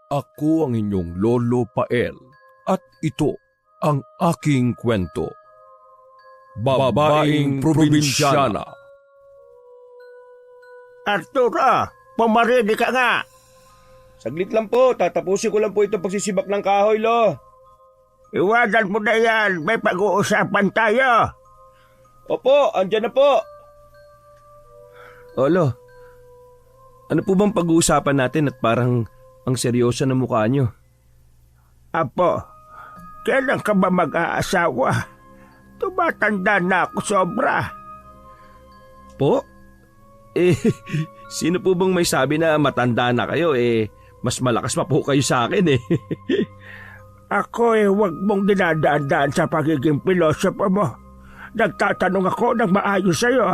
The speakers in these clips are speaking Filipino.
Ako ang inyong Lolo Pael at ito ang aking kwento. Babaeng probinsyana. Arturo, pumarili ka nga. Saglit lang po, tatapusin ko lang po itong pagsisibak ng kahoy, Lo. Iwanan mo na yan, may pag-uusapan tayo. Opo, andyan na po. Lo, ano po bang pag-uusapan natin at parang ang seryoso na mukha nyo? Apo, kailan ka ba mag-aasawa? Tumatanda na ako sobra. Po? Sino po bang may sabi na matanda na kayo? Mas malakas pa po kayo sa akin Ako wag mong dinadaan sa pagiging pilosopo mo. Nagtatanong ako ng maayos sa'yo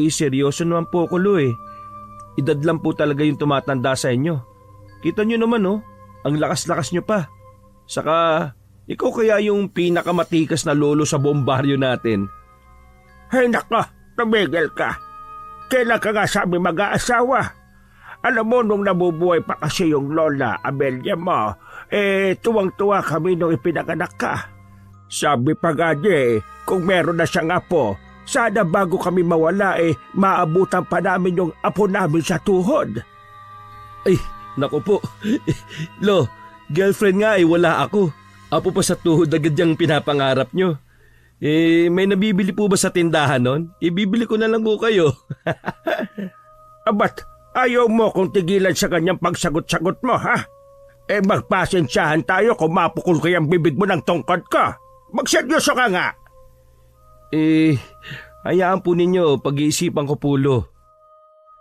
Seryoso naman po ako, Lo Edad lang po talaga yung tumatanda sa inyo. Kita nyo naman ang lakas-lakas nyo pa. Saka, ikaw kaya yung pinakamatikas na lolo sa buong baryo natin. Hay nako, tumigil ka. Kailan ka nga sabi mag-aasawa? Alam mo, nung nabubuhay pa kasi yung lola, Amelia mo, tuwang-tuwa kami nung ipinanganak ka. Sabi pa nga niya kung meron na siyang apo, sana bago kami mawala maabutan pa namin yung apo namin sa tuhod. Ay, naku po. Lo, girlfriend nga wala ako. Apo pa sa tuhod agad yung pinapangarap nyo. May nabibili po ba sa tindahan nun? Ibibili ko na lang po kayo. Ba't ayaw mo kung tigilan sa ganyang pagsagot-sagot mo, ha? Magpasensyahan tayo kung mapukol ko yung bibig mo ng tungkod ko. Magseryoso ka nga. Hayaan po ninyo, pag-iisipan ko po, Lo.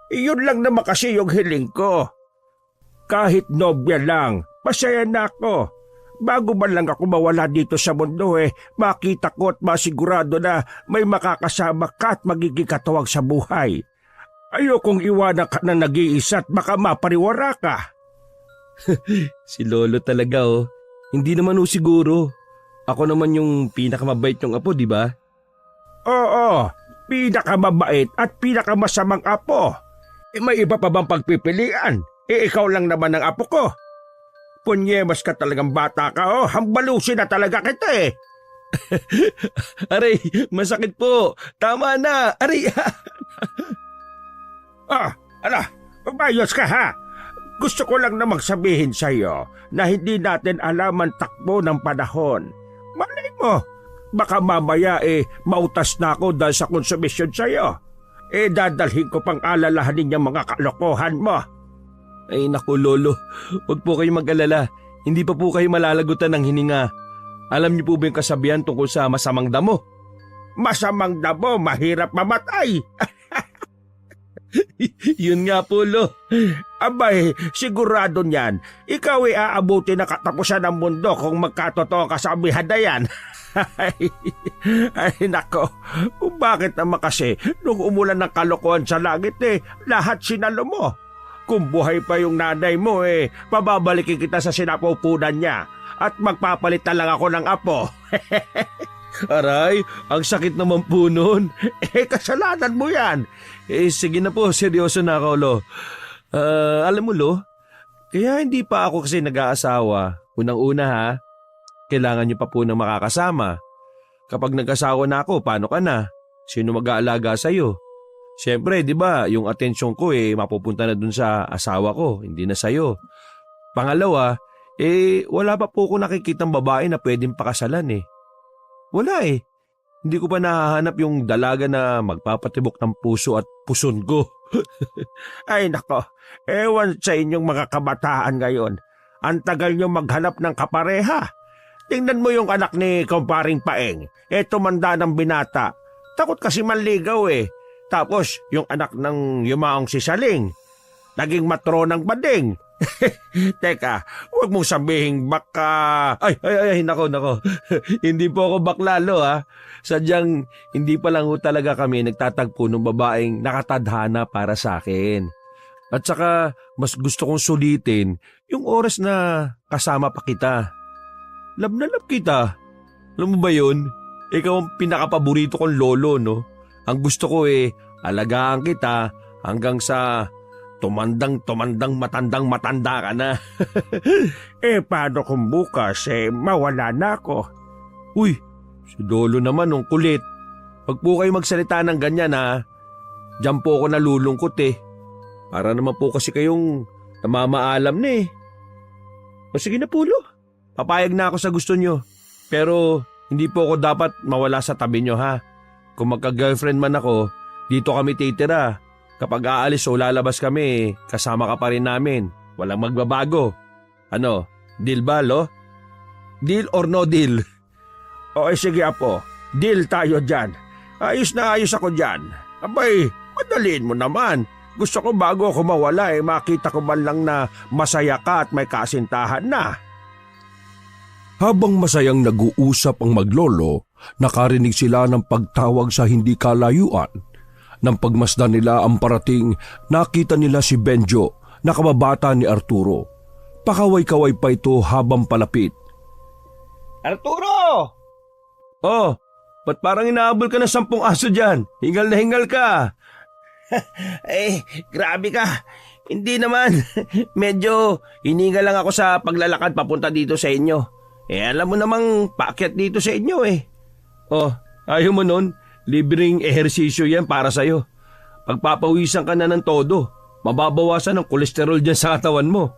Iyon lang naman kasi yung hiling ko. Kahit nobya lang, masaya na ako. Bago man lang ako mawala dito sa mundo makita ko at masigurado na may makakasama ka at magiging katuwang sa buhay. Ayokong iwanan ka na nag-iisa at baka mapariwara ka. Si Lolo talaga Hindi naman siguro. Ako naman yung pinakamabait yung apo, di ba? Oo, pinakamabait at pinakamasamang apo. May iba pa bang pagpipilian? Ikaw lang naman ang apo ko. Punyemas ka talagang bata ka hambalusin na talaga kita Aray, masakit po. Tama na, aray. Umayos ka ha. Gusto ko lang na magsabihin sa iyo na hindi natin alam ang takbo ng panahon. Malay mo, baka mamaya mautas na ako dahil sa konsumisyon sa iyo. Dadalhin ko pang alalahanin yung mga kalokohan mo. Ay naku, Lolo, huwag po kayo mag-alala. Hindi pa po kayo malalagutan ng hininga. Alam niyo po ba yung kasabihan tungkol sa masamang damo? Masamang damo, mahirap mamatay. Yun nga po, Lo. Abay, sigurado niyan. Ikaw aabuti na katapusan ng mundo kung magkatotoo kasabihan na yan. Ay nako, bakit naman kasi nung umulan ng kalokohan sa langit lahat sinalo mo. Kung buhay pa yung nanay mo pababalikin kita sa sinapupunan niya at magpapalit na lang ako ng apo. Aray, ang sakit naman po nun. Kasalanan mo yan. Sige na po, seryoso na ako, Lo. Alam mo, Lo, kaya hindi pa ako kasi nag-aasawa. Unang-una ha, kailangan niyo pa po ng makakasama. Kapag nag-asawa na ako, paano ka na? Sino mag-aalaga sa'yo? Siyempre, di ba, yung atensyon ko mapupunta na dun sa asawa ko, hindi na sa'yo. Pangalawa, wala pa po ako nakikitang babae na pwedeng pakasalan Wala Hindi ko pa nahahanap yung dalaga na magpapatibok ng puso at puson ko. Ay nako, ewan sa inyong mga kabataan ngayon. Ang tagal nyo maghanap ng kapareha. Tingnan mo yung anak ni Kumparing Paeng. Tumanda ng binata. Takot kasi manligaw Tapos yung anak ng yumaong si Saling. Naging matronang bading. Teka, huwag mong sabihin baka... Ay, nako. Hindi po ako bakla, Lo Sadyang hindi pa lang talaga kami nagtatagpo ng babaeng nakatadhana para sa akin. At saka mas gusto kong sulitin yung oras na kasama pa kita. Love na love kita. Alam mo ba yun? Ikaw ang pinakapaborito kong lolo, no? Ang gusto ko alagaan kita hanggang sa tumandang matanda ka na. Paano kung bukas mawala na ako? Uy, si Lolo naman ang kulit. Pag po kayo magsalita ng ganyan ha, diyan po ako nalulungkot eh. Para naman po kasi kayong namamaalam na eh. O sige na po Lo, papayag na ako sa gusto nyo. Pero hindi po ako dapat mawala sa tabi nyo ha. Kung magka-girlfriend man ako, dito kami titira. Kapag aalis o lalabas kami, kasama ka pa rin namin. Walang magbabago. Ano, deal ba, Lo? Deal or no deal? O sige Apo, deal tayo dyan. Ayos na ayos ako dyan. Abay, madaliin mo naman. Gusto ko bago ako mawala makita ko man lang na masaya ka at may kasintahan na. Habang masayang nag-uusap ang maglolo, nakarinig sila ng pagtawag sa hindi kalayuan. Nang pagmasdan nila ang parating, nakita nila si Benjo na kababata ni Arturo. Pakaway-kaway pa ito habang palapit. Arturo! Oh, ba't parang inaabol ka ng 10 aso dyan? Hingal na hingal ka. Grabe ka. Hindi naman. Medyo hininga lang ako sa paglalakad papunta dito sa inyo. Alam mo namang paakyat dito sa inyo eh. Oh, ayaw mo nun? Libreng ehersisyo yan para sa'yo. Pagpapawisan ka na ng todo, mababawasan ang kolesterol dyan sa katawan mo.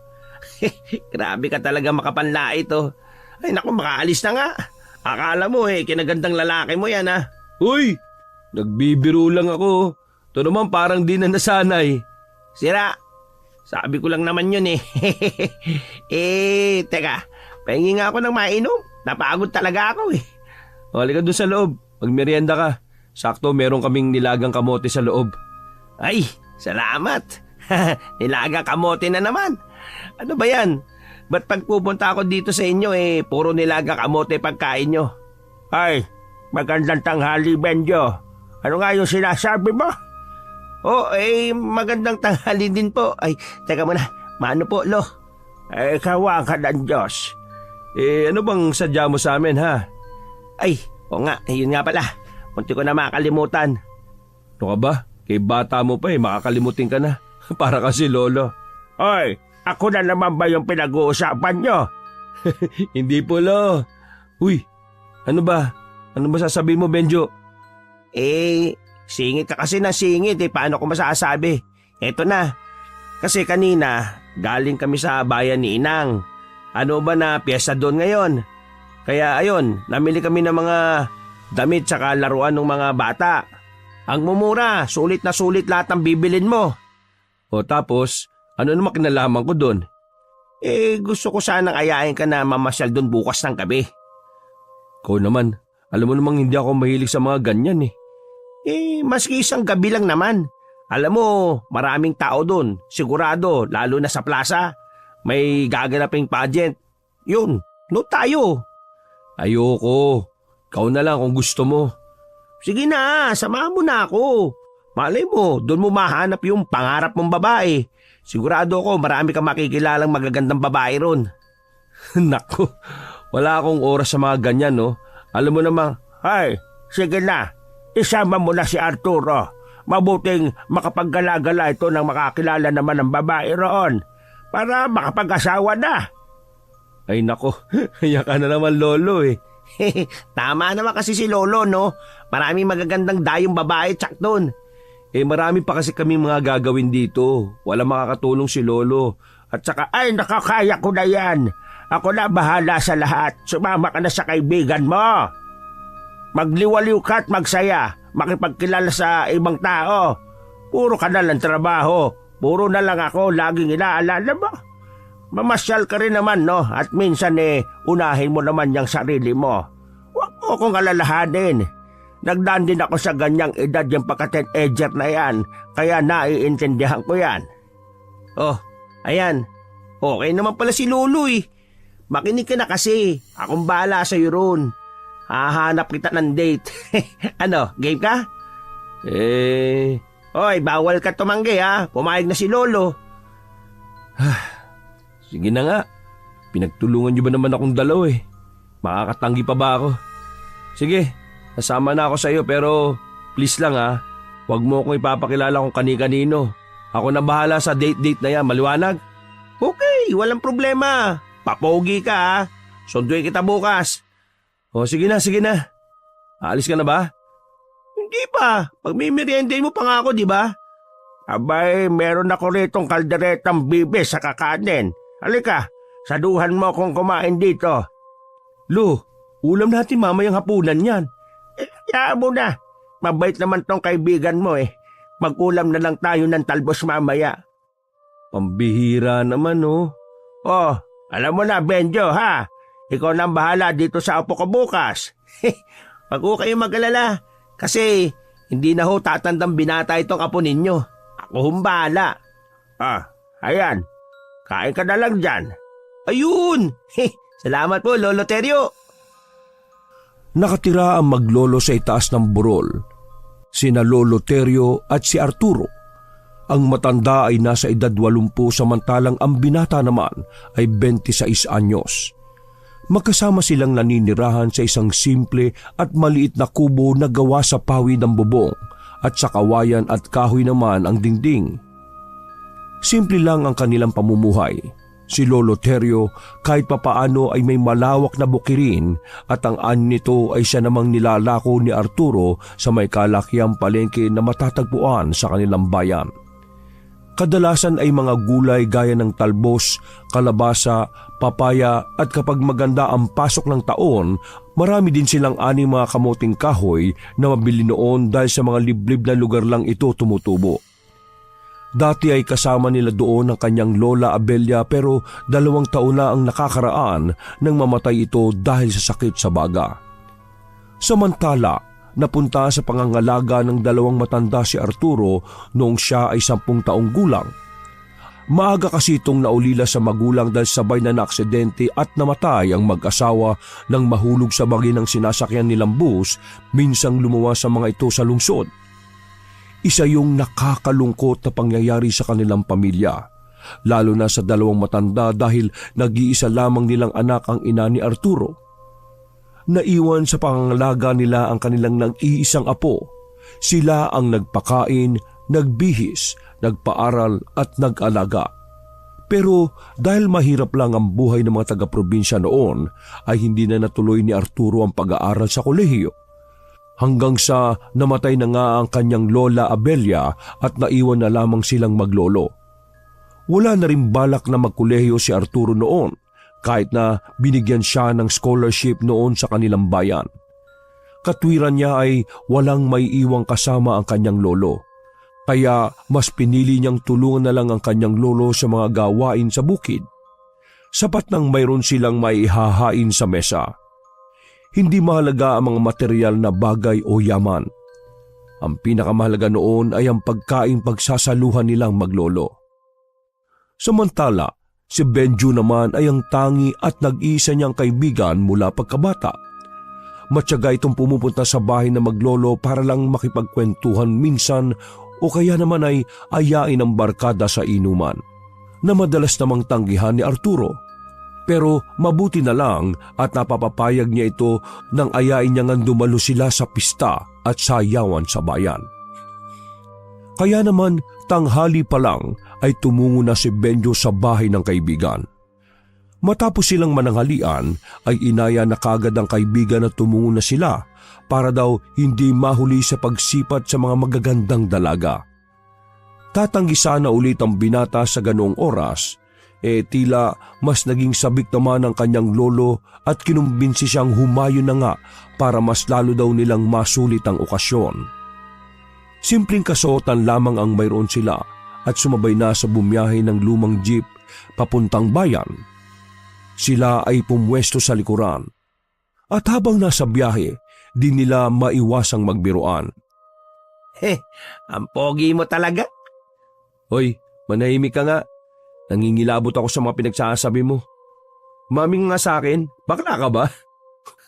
Grabe ka talaga makapanlait oh. Ay naku, makaalis na nga. Akala mo kinagandang lalaki mo yan ha. Uy, nagbibiro lang ako. Ito naman parang di na nasanay. Sira, sabi ko lang naman yun teka, pahingi nga ako ng mainom. Napagod talaga ako eh. Halika dun sa loob, magmerienda ka. Sakto meron kaming nilagang kamote sa loob. Ay, salamat. Nilagang kamote na naman. Ano ba yan? Ba't pagpupunta ako dito sa inyo puro nilagang kamote pagkain nyo? Ay, magandang tanghali Benjo. Ano nga yung sinasabi mo? Magandang tanghali din po. Ay, teka muna. Maano po, Lo? Kawa ka ng Diyos. Ano bang sadya mo sa amin ha? Ay, o nga, yun nga pala. Munti ko na makalimutan. Ano ka ba? Kay bata mo pa makakalimutin ka na. Para kasi Lolo. Oy, ako na naman ba yung pinag-uusapan nyo? Hindi po Lo. Uy, ano ba? Ano ba sasabihin mo Benjo? Singit ka kasi na singit paano ko masasabi? Eto na. Kasi kanina, galing kami sa bayan ni Inang. Ano ba na piyesta doon ngayon? Kaya ayun, namili kami ng mga damit saka laruan ng mga bata. Ang mumura, sulit na sulit lahat ng bibilin mo. O tapos, ano naman kinalaman ko doon? Gusto ko sanang ayain ka na mamasyal doon bukas ng gabi. Ikaw naman, alam mo namang hindi ako mahilig sa mga ganyan Maski isang gabi lang naman. Alam mo, maraming tao doon. Sigurado, lalo na sa plaza. May gaganaping pageant. Yun, no tayo. Ayoko. Ikaw na lang kung gusto mo. Sige na, samahan mo na ako. Malay mo, doon mo mahanap yung pangarap mong babae. Sigurado ako marami kang makikilalang magagandang babae ron. Naku, wala akong oras sa mga ganyan Alam mo namang, Ay, sige na. Isama mo na si Arturo. Mabuting makapaggala-gala ito ng makakilala naman ng babae roon. Para makapag-asawa na. Ay nako, haya ka na naman Lolo Tama naman kasi si Lolo no. Maraming magagandang dayong babae tsak doon. Marami pa kasi kami mga gagawin dito. Wala makakatulong si Lolo. At saka, ay nakakaya ko na yan. Ako na bahala sa lahat. Sumama ka na sa kaibigan mo. Magliwaliw ka at magsaya. Makipagkilala sa ibang tao. Puro ka na lang trabaho. Puro na lang ako laging inaalala mo. Mamasyal ka rin naman no. At minsan unahin mo naman yung sarili mo. Huwag mo akong alalahanin. Nagdaan din ako sa ganyang edad yung pagka-teenager na yan. Kaya naiintindihan ko yan. Oh, ayan. Okay naman pala si Lolo Makinig ka na kasi. Akong bahala sa'yo ron. Hahanap kita ng date. Ano, game ka? Oy, bawal ka tumanggi ha. Pumayag na si Lolo. Sige na nga. Pinagtulungan niyo ba naman akong dalaw Makakatanggi pa ba ako? Sige, nasama na ako sa iyo pero please lang Huwag mo akong ipapakilala kung kani-kanino. Ako na bahala sa date-date na yan, maliwanag? Okay, walang problema. Papogi ka ha. Sunduin kita bukas. O sige na, sige na. Aalis ka na ba? Hindi pa. Pag may meriendahin mo pa nga ako, di ba? Abay, meron ako ritong kalderetang bibe sa kakanin. Halika, saduhan mo akong kumain dito. Lo, ulam natin mamayang hapunan yan. Kaya mo na. Mabait naman tong kaibigan mo eh. Mag-ulam na lang tayo ng talbos mamaya. Pambihira naman oh. Oh, alam mo na Benjo ha. Ikaw nang bahala dito sa apo ko bukas. Wag ko kayo mag-alala. Kasi hindi na ho tatandang binata itong apo ninyo. Ako humbala. Ayan. Kain ka na lang dyan. Ayun! Salamat po, Lolo Teryo. Nakatira ang maglolo sa itaas ng burol, sina Lolo Teryo at si Arturo. Ang matanda ay nasa edad 80 samantalang ang binata naman ay 26 anyos. Magkasama silang naninirahan sa isang simple at maliit na kubo na gawa sa pawi ng bubong at sa kawayan at kahoy naman ang dingding. Simple lang ang kanilang pamumuhay. Si Lolo Teryo kahit papaano ay may malawak na bukirin at ang nito ay siya namang nilalako ni Arturo sa may kalakiang palengke na matatagpuan sa kanilang bayan. Kadalasan ay mga gulay gaya ng talbos, kalabasa, papaya at kapag maganda ang pasok ng taon, marami din silang mga kamuting kahoy na mabili noon dahil sa mga liblib na lugar lang ito tumutubo. Dati ay kasama nila doon ang kanyang lola Abelia pero 2 taon na ang nakakaraan nang mamatay ito dahil sa sakit sa baga. Samantala, napunta sa pangangalaga ng 2 matanda si Arturo noong siya ay 10 taong gulang. Maaga kasi itong naulila sa magulang dahil sabay na naaksidente at namatay ang mag-asawa nang mahulog sa bagi ng sinasakyan nilang bus, minsang lumuwas sa mga ito sa lungsod. Isa yung nakakalungkot na pangyayari sa kanilang pamilya, lalo na sa 2 matanda dahil nag-iisa lamang nilang anak ang ina ni Arturo. Naiwan sa pangangalaga nila ang kanilang nag-iisang apo. Sila ang nagpakain, nagbihis, nagpaaral at nag-alaga. Pero dahil mahirap lang ang buhay ng mga taga-probinsya noon, ay hindi na natuloy ni Arturo ang pag-aaral sa kolehiyo. Hanggang sa namatay na nga ang kanyang lola Abelia at naiwan na lamang silang maglolo. Wala na rin balak na magkolehiyo si Arturo noon kahit na binigyan siya ng scholarship noon sa kanilang bayan. Katwiran niya ay walang may iwang kasama ang kanyang lolo. Kaya mas pinili niyang tulungan na lang ang kanyang lolo sa mga gawain sa bukid. Sapat nang mayroon silang maihahain sa mesa. Hindi mahalaga ang mga material na bagay o yaman. Ang pinakamahalaga noon ay ang pagkain pagsasaluhan nilang maglolo. Samantala, si Benjo naman ay ang tangi at nag-iisa niyang kaibigan mula pagkabata. Matyaga itong pumupunta sa bahay na maglolo para lang makipagkwentuhan minsan o kaya naman ay ayain ang barkada sa inuman, na madalas namang tanggihan ni Arturo. Pero mabuti na lang at napapapayag niya ito nang ayain niya ngang dumalo sila sa pista at sayawan sa bayan. Kaya naman tanghali pa lang ay tumungo na si Benjo sa bahay ng kaibigan. Matapos silang mananghalian ay inaya na kagad ang kaibigan na tumungo na sila para daw hindi mahuli sa pagsipat sa mga magagandang dalaga. Tatanggi sana ulit ang binata sa ganoong oras, tila mas naging sabik naman ang kanyang lolo at kinumbinsi siyang humayo na nga para mas lalo daw nilang masulit ang okasyon. Simpleng kasuotan lamang ang mayroon sila at sumabay na sa bumiyahe ng lumang jeep papuntang bayan. Sila ay pumwesto sa likuran at habang nasa biyahe, di nila maiwasang magbiruan. Ang pogi mo talaga. Hoy, manahimik ka nga. Nangingilabot ako sa mga pinagsasabi mo. Maming nga sa akin, bakla ka ba?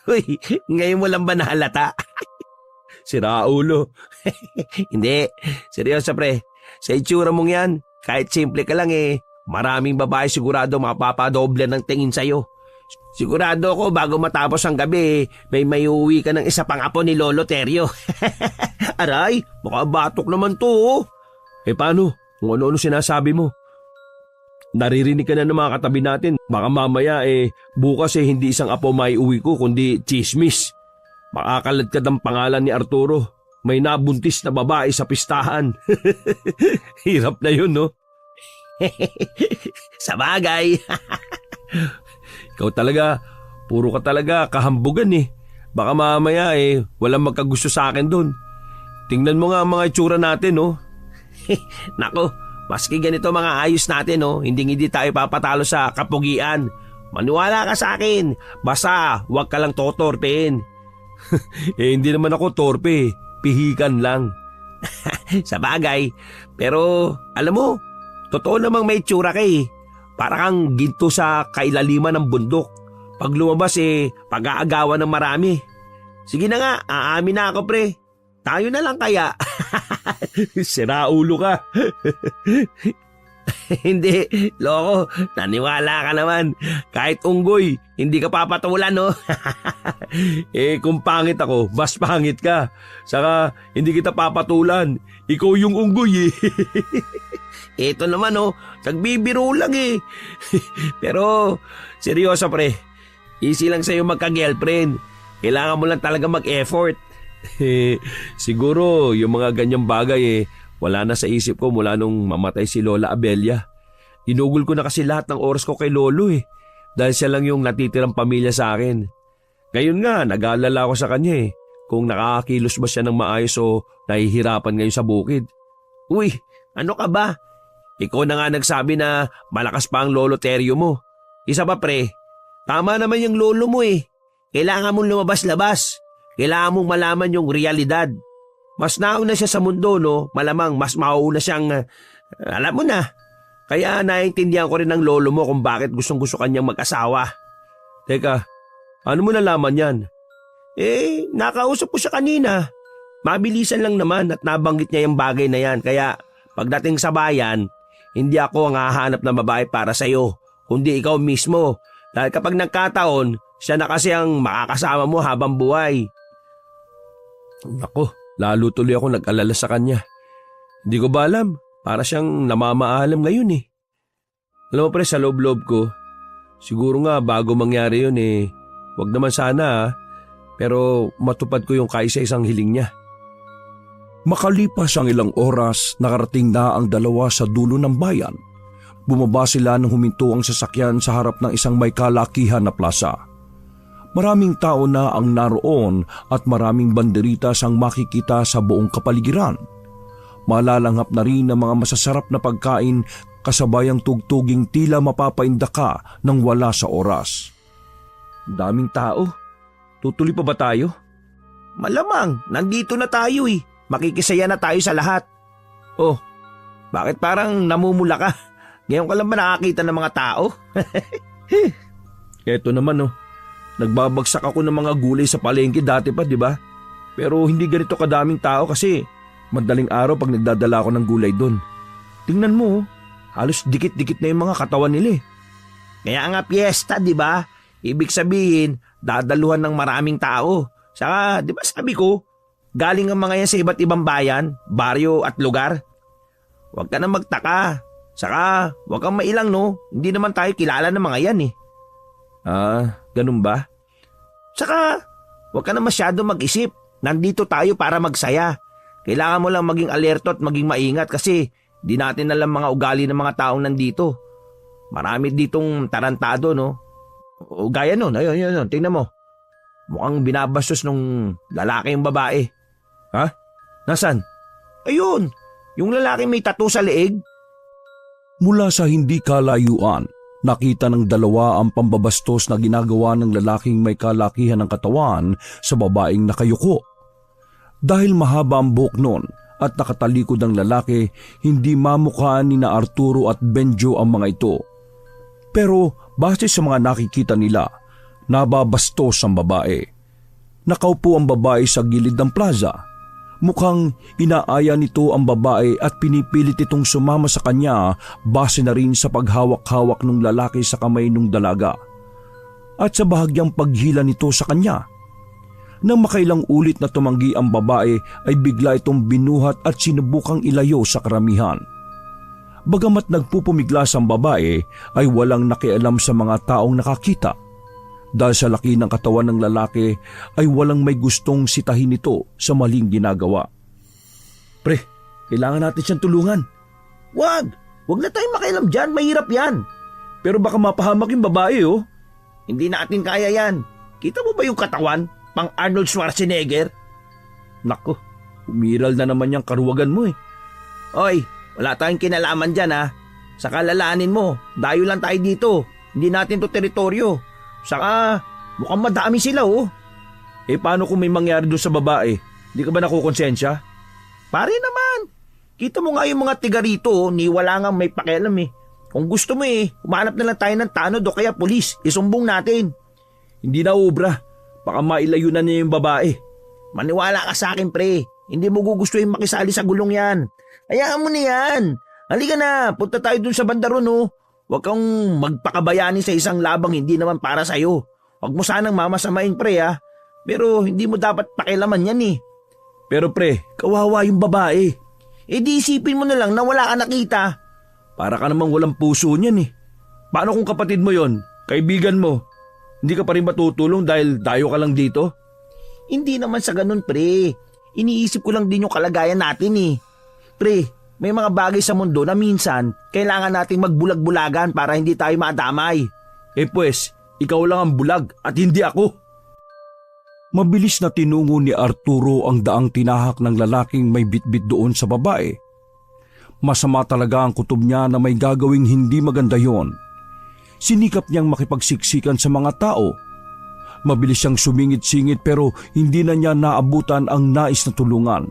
Uy, ngayon mo lang ba nahalata? Sira ulo. Hindi, seryoso pre. Sa itsura mong yan, kahit simple ka lang maraming babae sigurado mapapadoble ng tingin sa'yo. Sigurado ako bago matapos ang gabi, may uwi ka ng isa pang apo ni Lolo Teryo. Aray, baka batok naman to. Paano? kung ano-ano sinasabi mo. Naririnig ka na ng mga katabi natin. Baka mamaya bukas hindi isang apo may uwi ko kundi chismis. Makakaladkad ang pangalan ni Arturo. May nabuntis na babae sa pistahan. Hirap na yun, no? Sabagay. Ikaw talaga, puro ka talaga kahambugan eh. Baka mamaya walang magkagusto sa akin doon. Tingnan mo nga ang mga itsura natin, no? Nako, maski ganito mga ayos natin, no? Hindi tayo papatalo sa kapugian. Maniwala ka sa akin. Basta huwag ka lang totorpein. Hindi naman ako torpe. Pihikan lang. Sa bagay. Pero alam mo, totoo namang may tsura ka eh. Para kang ginto sa kailaliman ng bundok. Pag lumabas pag-aagawan ng marami. Sige na nga, aamin na ako pre. Tayo na lang kaya. Siraulo ka. Hindi, loko. Naniwala ka naman. Kahit unggoy, hindi ka papatulan, no? Kung pangit ako, mas pangit ka. Saka, hindi kita papatulan. Ikaw yung unggoy Ito naman, nagbibiro lang Pero, seryoso pre. Easy lang sa'yo magka-girlfriend. Kailangan mo lang talaga mag-effort. Siguro, yung mga ganyang bagay wala na sa isip ko mula nung mamatay si Lola Abelia. Inugol ko na kasi lahat ng oras ko kay Lolo dahil siya lang yung natitirang pamilya sa akin. Ngayon nga, nag-aalala ako sa kanya kung nakakakilos ba siya ng maayos o nahihirapan ngayon sa bukid. Uy, ano ka ba? Ikaw na nga nagsabi na malakas pa ang lolo Teryo mo. Isa pa pre, tama naman yung lolo mo Kailangan mong lumabas-labas. Kailangan mong malaman yung realidad. Mas nauna siya sa mundo, no? Malamang mas mauna siyang, alam mo na. Kaya naiintindihan ko rin ng lolo mo kung bakit gustong-gusto kanyang mag-asawa. Teka, ano mo nalaman yan? Nakausap ko siya kanina. Mabilisan lang naman at nabanggit niya yung bagay na yan. Kaya pagdating sa bayan, hindi ako ang hahanap ng babae para sa'yo, kundi ikaw mismo. Dahil kapag nagkataon, siya na kasi ang makakasama mo habang buhay. Nako, lalo tuloy ako nag-alala sa kanya. Hindi ko ba alam, para siyang namamaalam ngayon Alam mo pre, sa loob-loob ko, siguro nga bago mangyari yun wag naman sana pero matupad ko yung kaisa-isang hiling niya. Makalipas ang ilang oras, nakarating na ang dalawa sa dulo ng bayan. Bumaba sila nang huminto ang sasakyan sa harap ng isang may kalakihan na plaza. Maraming tao na ang naroon at maraming banderitas ang makikita sa buong kapaligiran. Malalanghap na rin ang mga masasarap na pagkain kasabayang tugtuging tila mapapainda ka nang wala sa oras. Daming tao. Tutuloy pa ba tayo? Malamang, nandito na tayo Makikisaya na tayo sa lahat. Oh, bakit parang namumula ka? Ngayon ka lang ba nakakita ng mga tao? Eto naman nagbabagsak ako ng mga gulay sa palengke dati pa, di ba? Pero hindi ganito kadaming tao kasi madaling araw pag nagdadala ako ng gulay doon. Tingnan mo, halos dikit-dikit na yung mga katawan nila Kaya nga piyesta, di ba? Ibig sabihin, dadaluhan ng maraming tao. Saka, di ba sabi ko, galing ang mga yan sa iba't ibang bayan, baryo at lugar. Huwag ka na magtaka. Saka, huwag kang mailang Hindi naman tayo kilala ng mga yan Ganun ba? Saka, huwag ka na masyado mag-isip. Nandito tayo para magsaya. Kailangan mo lang maging alerto at maging maingat kasi di natin alam mga ugali ng mga taong nandito. Marami ditong tarantado, O gaya ayun, tingnan mo. Mukhang binabastos nung lalaki yung babae. Ha? Nasaan? Ayun, yung lalaki may tattoo sa leeg. Mula sa hindi kalayuan, nakita ng dalawa ang pambabastos na ginagawa ng lalaking may kalakihan ng katawan sa babaeng nakayuko. Dahil mahaba ang buhok noon at nakatalikod ang lalaki, hindi mamukhaan ni na Arturo at Benjo ang mga ito. Pero base sa mga nakikita nila, nababastos ang babae. Nakaupo ang babae sa gilid ng plaza. Mukhang inaaya nito ang babae at pinipilit itong sumama sa kanya base na rin sa paghawak-hawak ng lalaki sa kamay ng dalaga at sa bahagyang paghila nito sa kanya. Nang makailang ulit na tumanggi ang babae ay bigla itong binuhat at sinubukang ilayo sa karamihan. Bagamat nagpupumiglas ang babae ay walang nakialam sa mga taong nakakita. Dahil sa laki ng katawan ng lalaki ay walang may gustong sitahin ito sa maling ginagawa. Pre, kailangan natin siyang tulungan. Wag na tayong makialam dyan, mahirap yan. Pero baka mapahamak yung babae oh. Hindi natin kaya yan. Kita mo ba yung katawan? Pang Arnold Schwarzenegger? Nako, umiral na naman yung karuwagan mo eh. Oy, wala tayong kinalaman dyan ha. Saka lalaanin mo, dayo lang tayo dito. Hindi natin to teritoryo. Saka mukhang madami sila oh. Eh paano kung may mangyari doon sa babae? Hindi ka ba nakukonsensya? Pare naman, kita mo nga yung mga tiga rito oh, ni wala nga may pakialam eh. Kung gusto mo humanap na lang tayo ng tanod o kaya pulis, isumbong natin. Hindi na obra, baka mailayo na niya yung babae. Maniwala ka sa akin pre, hindi mo gugustuhin makisali sa gulong yan. Hayaan mo na yan. Halika na, punta tayo dun sa banda ron oh. Huwag kang magpakabayani sa isang labang hindi naman para sa'yo. Huwag mo sanang mamasamain pre ha. Pero hindi mo dapat pakialaman yan eh. Pero pre, kawawa yung babae. Eh di isipin mo na lang na wala ka nakita. Para ka namang walang puso niyan eh. Paano kung kapatid mo yon, kaibigan mo? Hindi ka pa rin matutulong dahil dayo ka lang dito? Hindi naman sa ganun pre. Iniisip ko lang din yung kalagayan natin eh. Pre, may mga bagay sa mundo na minsan kailangan nating magbulag-bulagan para hindi tayo madamay. Eh pues, ikaw lang ang bulag at hindi ako. Mabilis na tinungo ni Arturo ang daang tinahak ng lalaking may bitbit doon sa babae. Masama talaga ang kutob niya na may gagawing hindi maganda yon. Sinikap niyang makipagsiksikan sa mga tao. Mabilis siyang sumingit-singit pero hindi na niya naabutan ang nais na tulungan.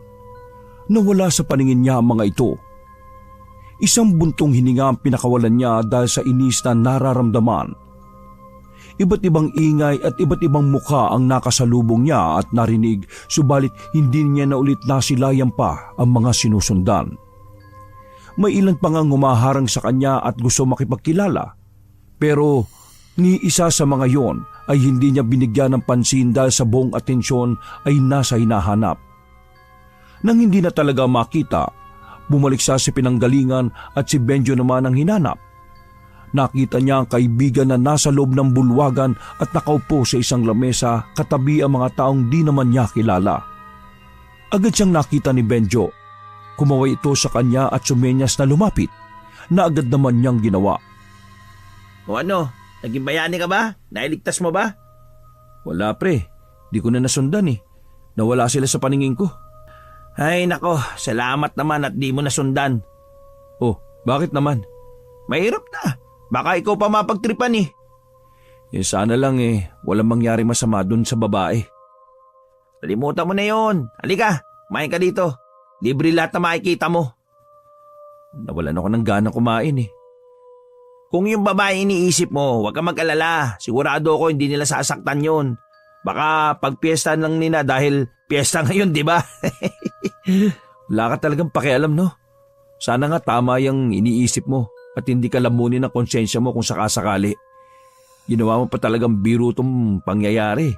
Nawala sa paningin niya ang mga ito. Isang buntong hininga ang pinakawalan niya dahil sa inis na nararamdaman. Iba't ibang ingay at iba't ibang mukha ang nakasalubong niya at narinig, subalit hindi niya na ulit nasilayan pa ang mga sinusundan. May ilan pa ngang humaharang sa kanya at gusto makipagkilala. Pero ni isa sa mga yon ay hindi niya binigyan ng pansin dahil sa buong atensyon ay nasa hinahanap. Nang hindi na talaga makita, bumalik siya sa pinanggalingan at si Benjo naman ang hinanap. Nakita niya ang kaibigan na nasa loob ng bulwagan at nakaupo sa isang lamesa katabi ang mga taong di naman niya kilala. Agad siyang nakita ni Benjo. Kumaway ito sa kanya at sumenyas na lumapit, na agad naman niyang ginawa. O ano, naging bayani ka ba? Nailigtas mo ba? Wala pre, di ko na nasundan eh. Nawala sila sa paningin ko. Ay nako, salamat naman at di mo nasundan. Oh, bakit naman? Mahirap na, baka ikaw pa mapagtripan eh. Eh sana lang walang mangyari masama dun sa babae. Kalimutan mo na yon. Halika, kumain ka dito. Libre lahat na makikita mo. Nawalan ako ng gana kumain eh. Kung yung babae iniisip mo, huwag kang mag-alala. Sigurado ako hindi nila sasaktan yon. Baka pagpiesta lang nila dahil piyesta ngayon, di ba? Wala ka talagang pakialam, no? Sana nga tama yung iniisip mo at hindi ka lamunin ang konsensya mo kung sakasakali. Ginawa mo pa talagang biro tong pangyayari.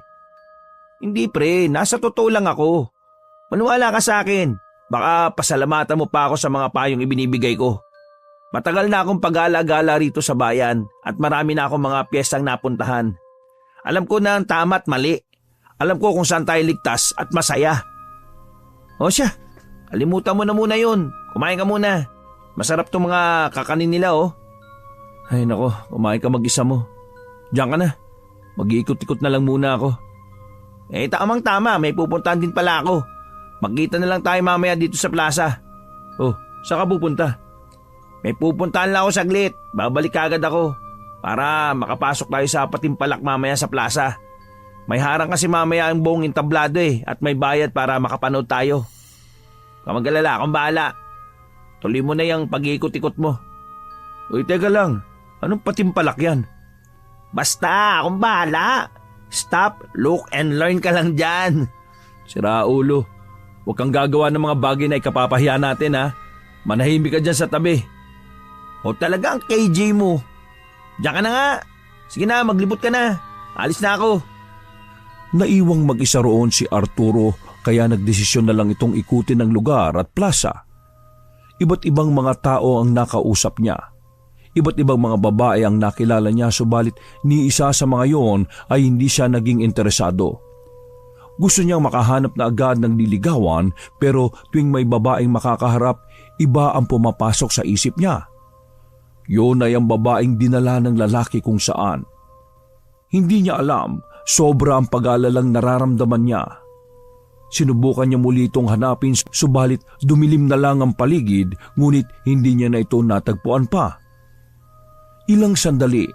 Hindi pre, nasa totoo lang ako. Maniwala ka sa akin. Baka pasalamatan mo pa ako sa mga payong ibinibigay ko. Matagal na akong pag-alagala rito sa bayan at marami na akong mga piyestang napuntahan. Alam ko na ang tama at mali. Alam ko kung saan tayo ligtas at masaya. O siya, kalimutan mo na muna yun. Kumain ka muna. Masarap tong mga kakanin nila oh. Ay nako, kumain ka mag-isa mo. Diyan ka na. Mag-iikot-ikot na lang muna ako. Eh tamang-tama, may pupuntahan din pala ako. Magkita na lang tayo mamaya dito sa plaza. Oh, saan ka pupunta? May pupuntahan lang ako saglit. Babalik agad ako. Para makapasok tayo sa Patimpalak mamaya sa plaza. May harang kasi mamaya ang buong entablado at may bayad para makapanood tayo. Kamagalala, akong bahala. Tuloy mo na yung pag-iikot-ikot mo. Uy, teka lang. Anong Patimpalak yan? Basta, akong bahala. Stop, look and learn ka lang dyan. Sira ulo. Huwag kang gagawa ng mga bagay na ikapapahiya natin ha. Manahimik ka dyan sa tabi. O talaga ang KJ mo. Diyan ka na nga. Sige na, maglibot ka na. Alis na ako. Naiwang mag-isa roon si Arturo kaya nagdesisyon na lang itong ikutin ng lugar at plaza. Iba't ibang mga tao ang nakausap niya. Iba't ibang mga babae ang nakilala niya, subalit ni isa sa mga yon ay hindi siya naging interesado. Gusto niyang makahanap na agad ng niligawan, pero tuwing may babaeng makakaharap, iba ang pumapasok sa isip niya. Yun ay ang babaeng dinala ng lalaki kung saan. Hindi niya alam, sobra ang pag-aalalang nararamdaman niya. Sinubukan niya muli itong hanapin, subalit dumilim na lang ang paligid, ngunit hindi niya na ito natagpuan pa. Ilang sandali,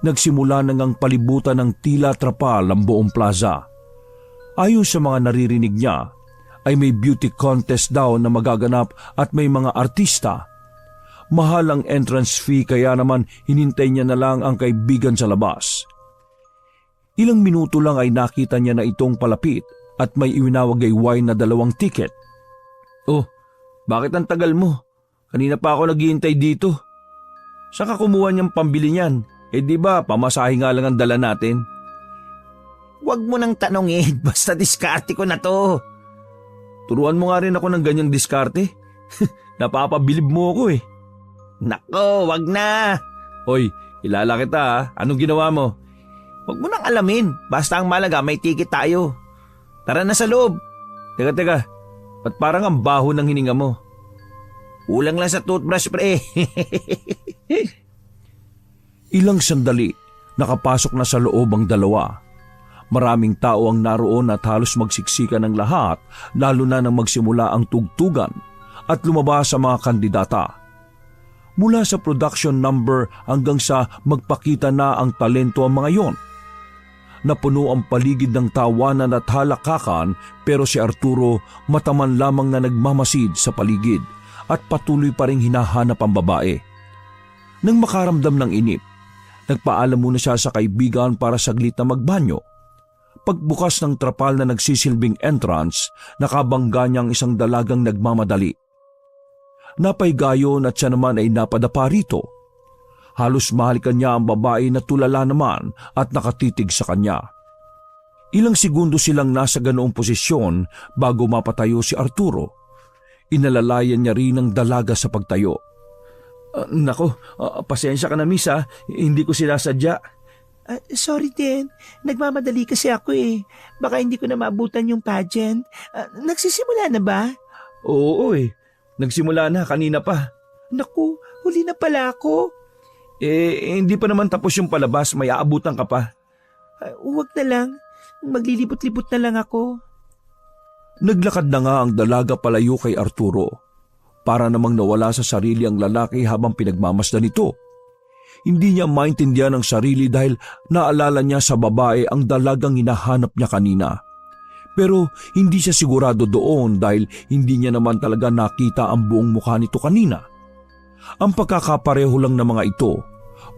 nagsimula na ngang palibutan ng tila trapal ang buong plaza. Ayon sa mga naririnig niya, ay may beauty contest daw na magaganap at may mga artista. Mahal ang entrance fee, kaya naman hinintay niya na lang ang kaibigan sa labas. Ilang minuto lang ay nakita niya na itong palapit at may iwinawagayway na 2 ticket. Oh, bakit ang tagal mo? Kanina pa ako naghihintay dito. Saan ka kumuha niyang pambili niyan? Di ba pamasahe nga lang ang dala natin? Huwag mo nang tanongin, basta diskarte ko na to. Turuan mo nga rin ako ng ganyang diskarte. Napapabilib mo ako eh. Nako, wag na. Hoy, kilala kita ha. Anong ginawa mo? Huwag mo nang alamin, basta ang malaga may ticket tayo. Tara na sa loob. Teka. Ba't parang ang baho ng hininga mo? Kulang lang sa toothbrush, pre. Ilang sandali, nakapasok na sa loob ang dalawa. Maraming tao ang naroon at halos magsiksikan ng lahat, lalo na nang magsimula ang tugtugan at lumabas sa mga kandidata. Mula sa production number hanggang sa magpakita na ang talento ang mga yon. Napuno ang paligid ng tawanan at halakakan, pero si Arturo mataman lamang na nagmamasid sa paligid at patuloy pa ring hinahanap ang babae. Nang makaramdam ng inip, nagpaalam muna siya sa kaibigan para saglit na magbanyo. Pagbukas ng trapal na nagsisilbing entrance, nakabangga niya ang isang dalagang nagmamadali. Napaygayon at siya naman ay napadapa rito. Halos mahalikan niya ang babae na tulala naman at nakatitig sa kanya. Ilang segundo silang nasa ganoong posisyon bago mapatayo si Arturo. Inalalayan niya rin ang dalaga sa pagtayo. Pasensya ka na miss ha, hindi ko sinasadya. Sorry din, nagmamadali kasi ako eh. Baka hindi ko na maabutan yung pageant. Nagsisimula na ba? Oo nagsimula na kanina pa. Naku, huli na pala ako. Hindi pa naman tapos yung palabas, may aabutan ka pa. Huwag na lang, maglilibot-libot na lang ako. Naglakad na nga ang dalaga palayo kay Arturo. Para namang nawala sa sarili ang lalaki habang pinagmamasdan nito. Hindi niya maintindihan ang sarili dahil naalala niya sa babae ang dalagang hinahanap niya kanina. Pero hindi siya sigurado doon dahil hindi niya naman talaga nakita ang buong mukha nito kanina. Ang pagkakapareho lang ng mga ito,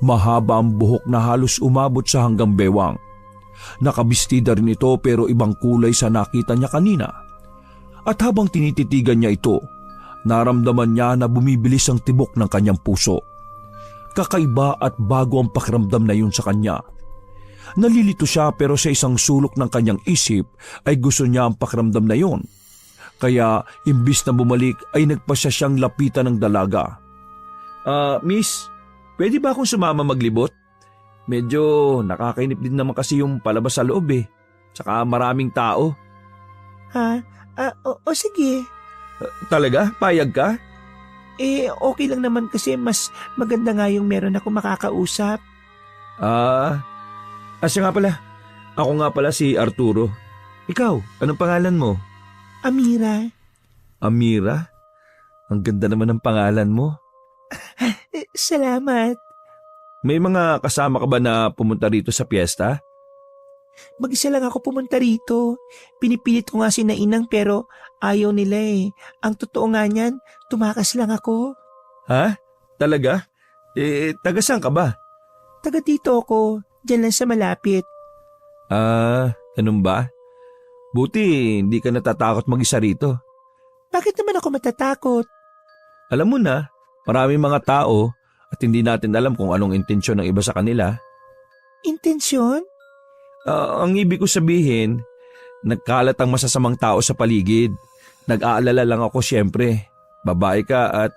mahaba ang buhok na halos umabot sa hanggang bewang. Nakabistida rin ito pero ibang kulay sa nakita niya kanina. At habang tinititigan niya ito, naramdaman niya na bumibilis ang tibok ng kanyang puso. Kakaiba at bago ang pakiramdam na yun sa kanya. Nalilito siya pero sa isang sulok ng kanyang isip ay gusto niya ang pakiramdam na yun. Kaya imbis na bumalik ay nagpasya siyang lapitan ng dalaga. Miss, pwede ba akong sumama maglibot? Medyo nakakainip din naman kasi yung palabas sa loob eh. Tsaka maraming tao. Ha? O sige. Talaga? Payag ka? Okay lang naman kasi mas maganda nga yung meron ako makakausap. Siya nga pala. Ako nga pala si Arturo. Ikaw, anong pangalan mo? Amira. Amira? Ang ganda naman ng pangalan mo. Salamat. May mga kasama ka ba na pumunta rito sa piyesta? Mag-isa lang ako pumunta rito. Pinipilit ko nga si Nainang pero ayaw nila eh. Ang totoo nga niyan, tumakas lang ako. Ha? Talaga? Taga saan ka ba? Taga dito ako, dyan lang sa malapit. Ganun ba? Buti hindi ka natatakot mag-isa rito. Bakit naman ako matatakot? Alam mo na, maraming mga tao at hindi natin alam kung anong intensyon ng iba sa kanila. Intensyon? Ang ibig ko sabihin, nagkalat ang masasamang tao sa paligid. Nag-aalala lang ako siyempre. Babae ka at...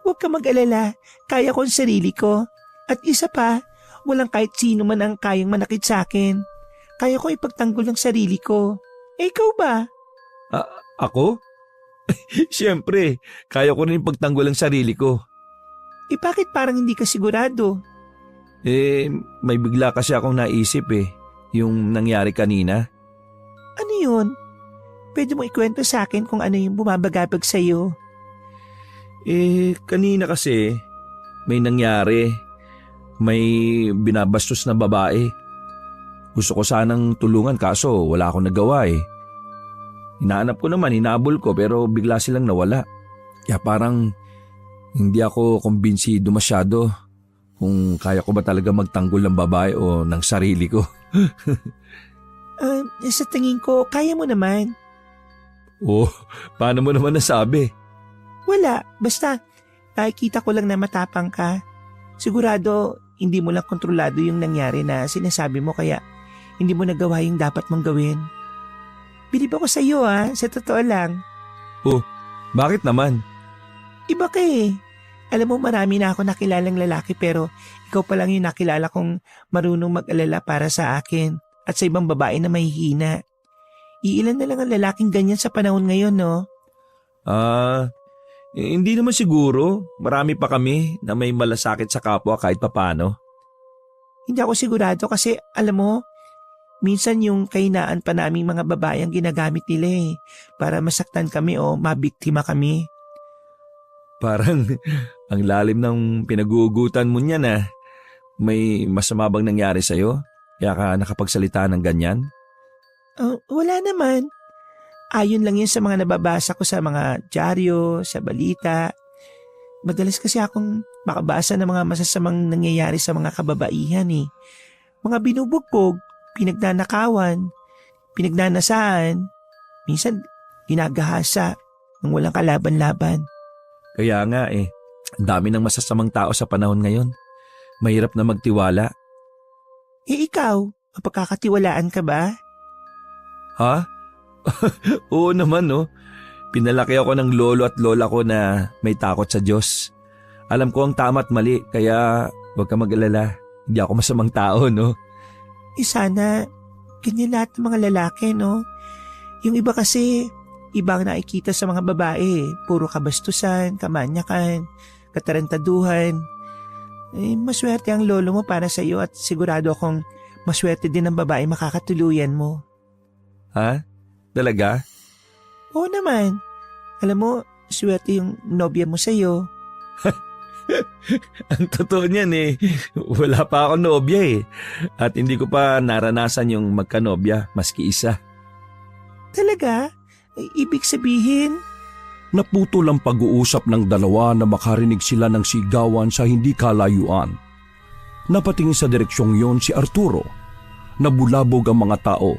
Huwag ka mag-alala. Kaya ko ang sarili ko. At isa pa, walang kahit sino man ang kayang manakit sa akin. Kaya ko ipagtanggol ang sarili ko. Ikaw ba? Ako? Siyempre, kaya ko rin pagtanggol ang sarili ko. Bakit parang hindi ka sigurado? May bigla kasi akong naisip yung nangyari kanina. Ano yun? Pwede mo ikwento sa akin kung ano yung bumabagabag sa'yo. Kanina kasi may nangyari. May binabastos na babae. Gusto ko sanang tulungan kaso wala akong nagawa Hinahanap ko naman, hinabol ko pero bigla silang nawala. Kaya parang hindi ako kumbinsido masyado kung kaya ko ba talaga magtanggol ng babae o ng sarili ko. Sa tingin ko, kaya mo naman. Paano mo naman nasabi? Wala, basta nakikita ko lang na matapang ka. Sigurado, hindi mo lang kontrolado yung nangyari na sinasabi mo kaya hindi mo nagawa yung dapat mong gawin. Bilib ako sa iyo sa totoo lang. Bakit naman? Iba ka Alam mo marami na ako nakilalang lalaki pero ikaw pa lang yung nakilala kong marunong mag-alala para sa akin at sa ibang babae na mahihina. Iilan na lang ang lalaking ganyan sa panahon ngayon, no? Hindi naman siguro. Marami pa kami na may malasakit sa kapwa kahit papano. Hindi ako sigurado kasi alam mo, minsan yung kahinaan pa naming mga babae ang ginagamit nila para masaktan kami o mabiktima kami. Parang ang lalim ng pinagugutan mo niyan May masama bang nangyari sa'yo? Kaya ka nakapagsalita ng ganyan? Wala naman. Ayon lang yun sa mga nababasa ko sa mga dyaryo, sa balita. Madalas kasi akong makabasa ng mga masasamang nangyayari sa mga kababaihan Mga binubugbog, pinagnanakawan, pinagnanasaan, minsan ginagahasa ng walang kalaban-laban. Kaya nga ang dami ng masasamang tao sa panahon ngayon. Mahirap na magtiwala. Ikaw, mapagkakatiwalaan ka ba? Ha? Oo naman Pinalaki ako ng lolo at lola ko na may takot sa Diyos. Alam ko ang tama at mali kaya huwag ka mag-alala. Hindi ako masamang tao Sana, ganyan lahat ng mga lalaki Yung iba kasi, ibang nakikita sa mga babae. Puro kabastusan, kamanyakan, katarantaduhan. Maswerte ang lolo mo para sa iyo at sigurado akong maswerte din ang babae makakatuluyan mo. Ha? Talaga? Oo naman. Alam mo, swerte yung nobya mo sa iyo. Ang totoo niyan wala pa ako nobya At hindi ko pa naranasan yung magkanobya maski isa. Talaga? Ibig sabihin? Naputol ang pag-uusap ng dalawa na makarinig sila ng sigawan sa hindi kalayuan. Napatingin sa direksyong yon si Arturo. Nabulabog ang mga tao.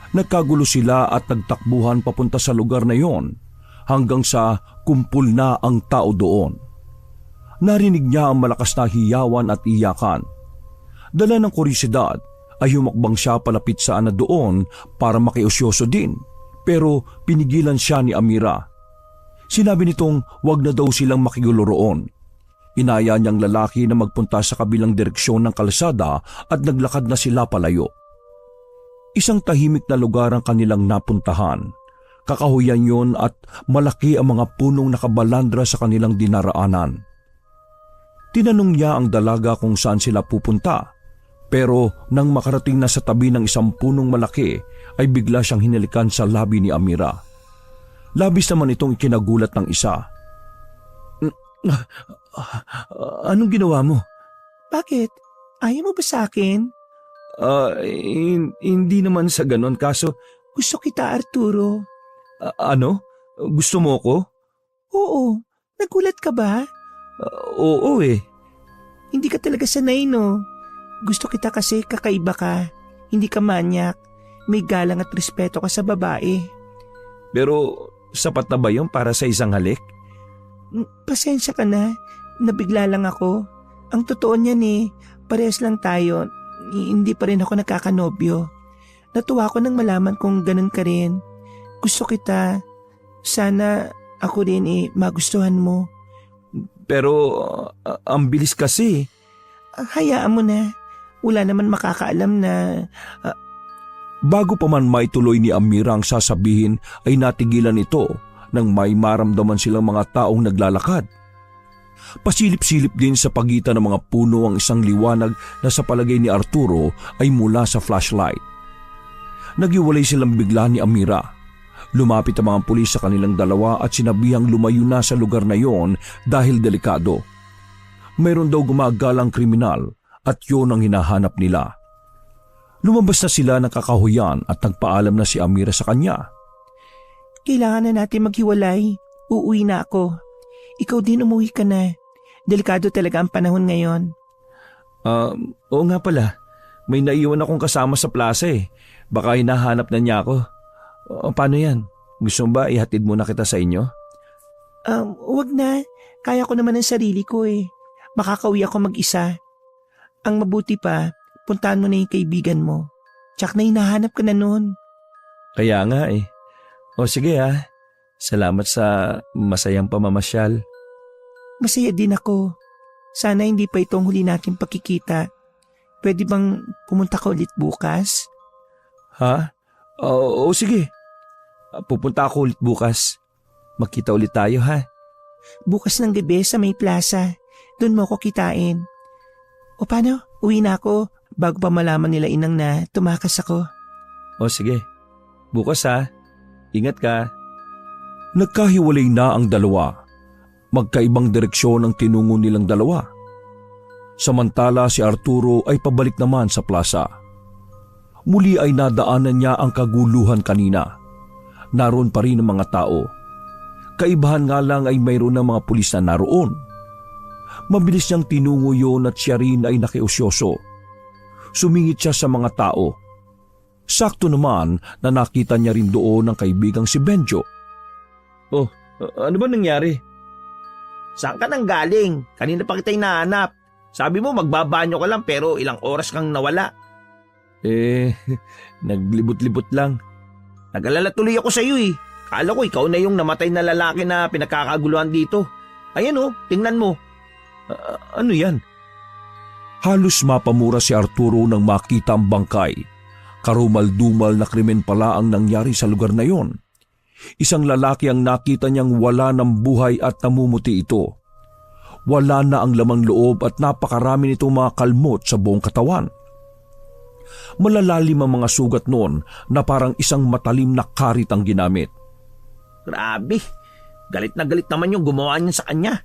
Nagkagulo sila at nagtakbuhan papunta sa lugar na yon hanggang sa kumpul na ang tao doon. Narinig niya ang malakas na hiyawan at iyakan. Dala ng kurisidad ay humakbang siya palapit sa ana doon para makiusyoso din pero pinigilan siya ni Amira. Sinabi nitong wag na daw silang makigulo roon. Inaya niyang lalaki na magpunta sa kabilang direksyon ng kalsada at naglakad na sila palayo. Isang tahimik na lugar ang kanilang napuntahan. Kakahuyan yon at malaki ang mga punong nakabalandra sa kanilang dinaraanan. Tinanong niya ang dalaga kung saan sila pupunta, pero nang makarating na sa tabi ng isang punong malaki ay bigla siyang hinalikan sa labi ni Amira. Labis naman itong ikinagulat ng isa. Anong ginawa mo? Bakit? Ayaw mo ba sa akin? Hindi naman sa ganon kaso... Gusto kita, Arturo. Ano? Gusto mo ko? Oo. Nagulat ka ba? Oo Hindi ka talaga sanay, no? Gusto kita kasi kakaiba ka. Hindi ka manyak. May galang at respeto ka sa babae. Pero sapat na ba yun para sa isang halik? Pasensya ka na. Nabigla lang ako. Ang totoo niyan parehas lang tayo. Hindi pa rin ako nagkakanobyo. Natuwa ko nang malaman kung ganun ka rin. Gusto kita. Sana ako rin magustuhan mo. Pero ang bilis kasi. Hayaan mo na. Wala naman makakaalam na... Bago pa man maituloy ni Amira ang sasabihin ay natigilan ito nang may maramdaman silang mga taong naglalakad. Pasilip-silip din sa pagitan ng mga puno ang isang liwanag na sa palagay ni Arturo ay mula sa flashlight. Nagiwalay silang bigla ni Amira. Lumapit ang mga pulis sa kanilang dalawa at sinabihang lumayo na sa lugar na yon dahil delikado. Mayroon daw gumagalang kriminal at yun ang hinahanap nila. Lumabas na sila ng kakahuyan at nagpaalam na si Amira sa kanya. Kailangan na natin maghiwalay. Uuwi na ako. Ikaw din umuwi ka na. Delikado talaga ang panahon ngayon. Oo nga pala. May naiwan akong kasama sa plaza eh. Baka hinahanap na niya ako. Paano yan? Gusto mo ba ihatid muna kita sa inyo? Wag na. Kaya ko naman ang sarili ko eh. Makakauwi ako mag-isa. Ang mabuti pa, puntahan mo na yung kaibigan mo. Tsak na hinahanap ka na noon. Kaya nga eh. O sige ha. Salamat sa masayang pamamasyal. Masaya din ako. Sana hindi pa itong huli natin pagkikita. Pwede bang pumunta ka ulit bukas? Ha? Oo sige. Pupunta ako ulit bukas. Magkita ulit tayo ha. Bukas ng gabi sa may plaza. Doon mo ko kitain. O paano? Uwi na ako bago pa malaman nila inang na tumakas ako. O sige. Bukas ha. Ingat ka. Nagkahiwalay na ang dalawa. Magkaibang direksyon ang tinungo nilang dalawa. Samantala si Arturo ay pabalik naman sa plaza. Muli ay nadaanan niya ang kaguluhan kanina. Naroon pa rin ang mga tao. Kaibahan nga lang ay mayroon ng mga pulis na naroon. Mabilis niyang tinungo yun at siya rin ay nakiusyoso. Sumingit siya sa mga tao. Sakto naman na nakita niya rin doon ang kaibigang si Benjo. Oh, ano ba nangyari? Saan ka nang galing? Kanina pa kita hinahanap. Sabi mo magbabanyo ka lang pero ilang oras kang nawala. Naglibot-libot lang. Nag-alala tuloy ako sa iyo eh. Kala ko ikaw na yung namatay na lalaki na pinagkakaguluhan dito. Ayan oh, tingnan mo. Ano yan? Halos mapamura si Arturo nang makita ang bangkay. Karumal-dumal na krimen pala ang nangyari sa lugar na yon. Isang lalaki ang nakita niyang wala ng buhay at namumuti ito. Wala na ang lamang loob at napakarami nitong mga kalmot sa buong katawan. Malalalim ang mga sugat noon na parang isang matalim na karit ang ginamit. Grabe, galit na galit naman yung gumawa niya sa kanya.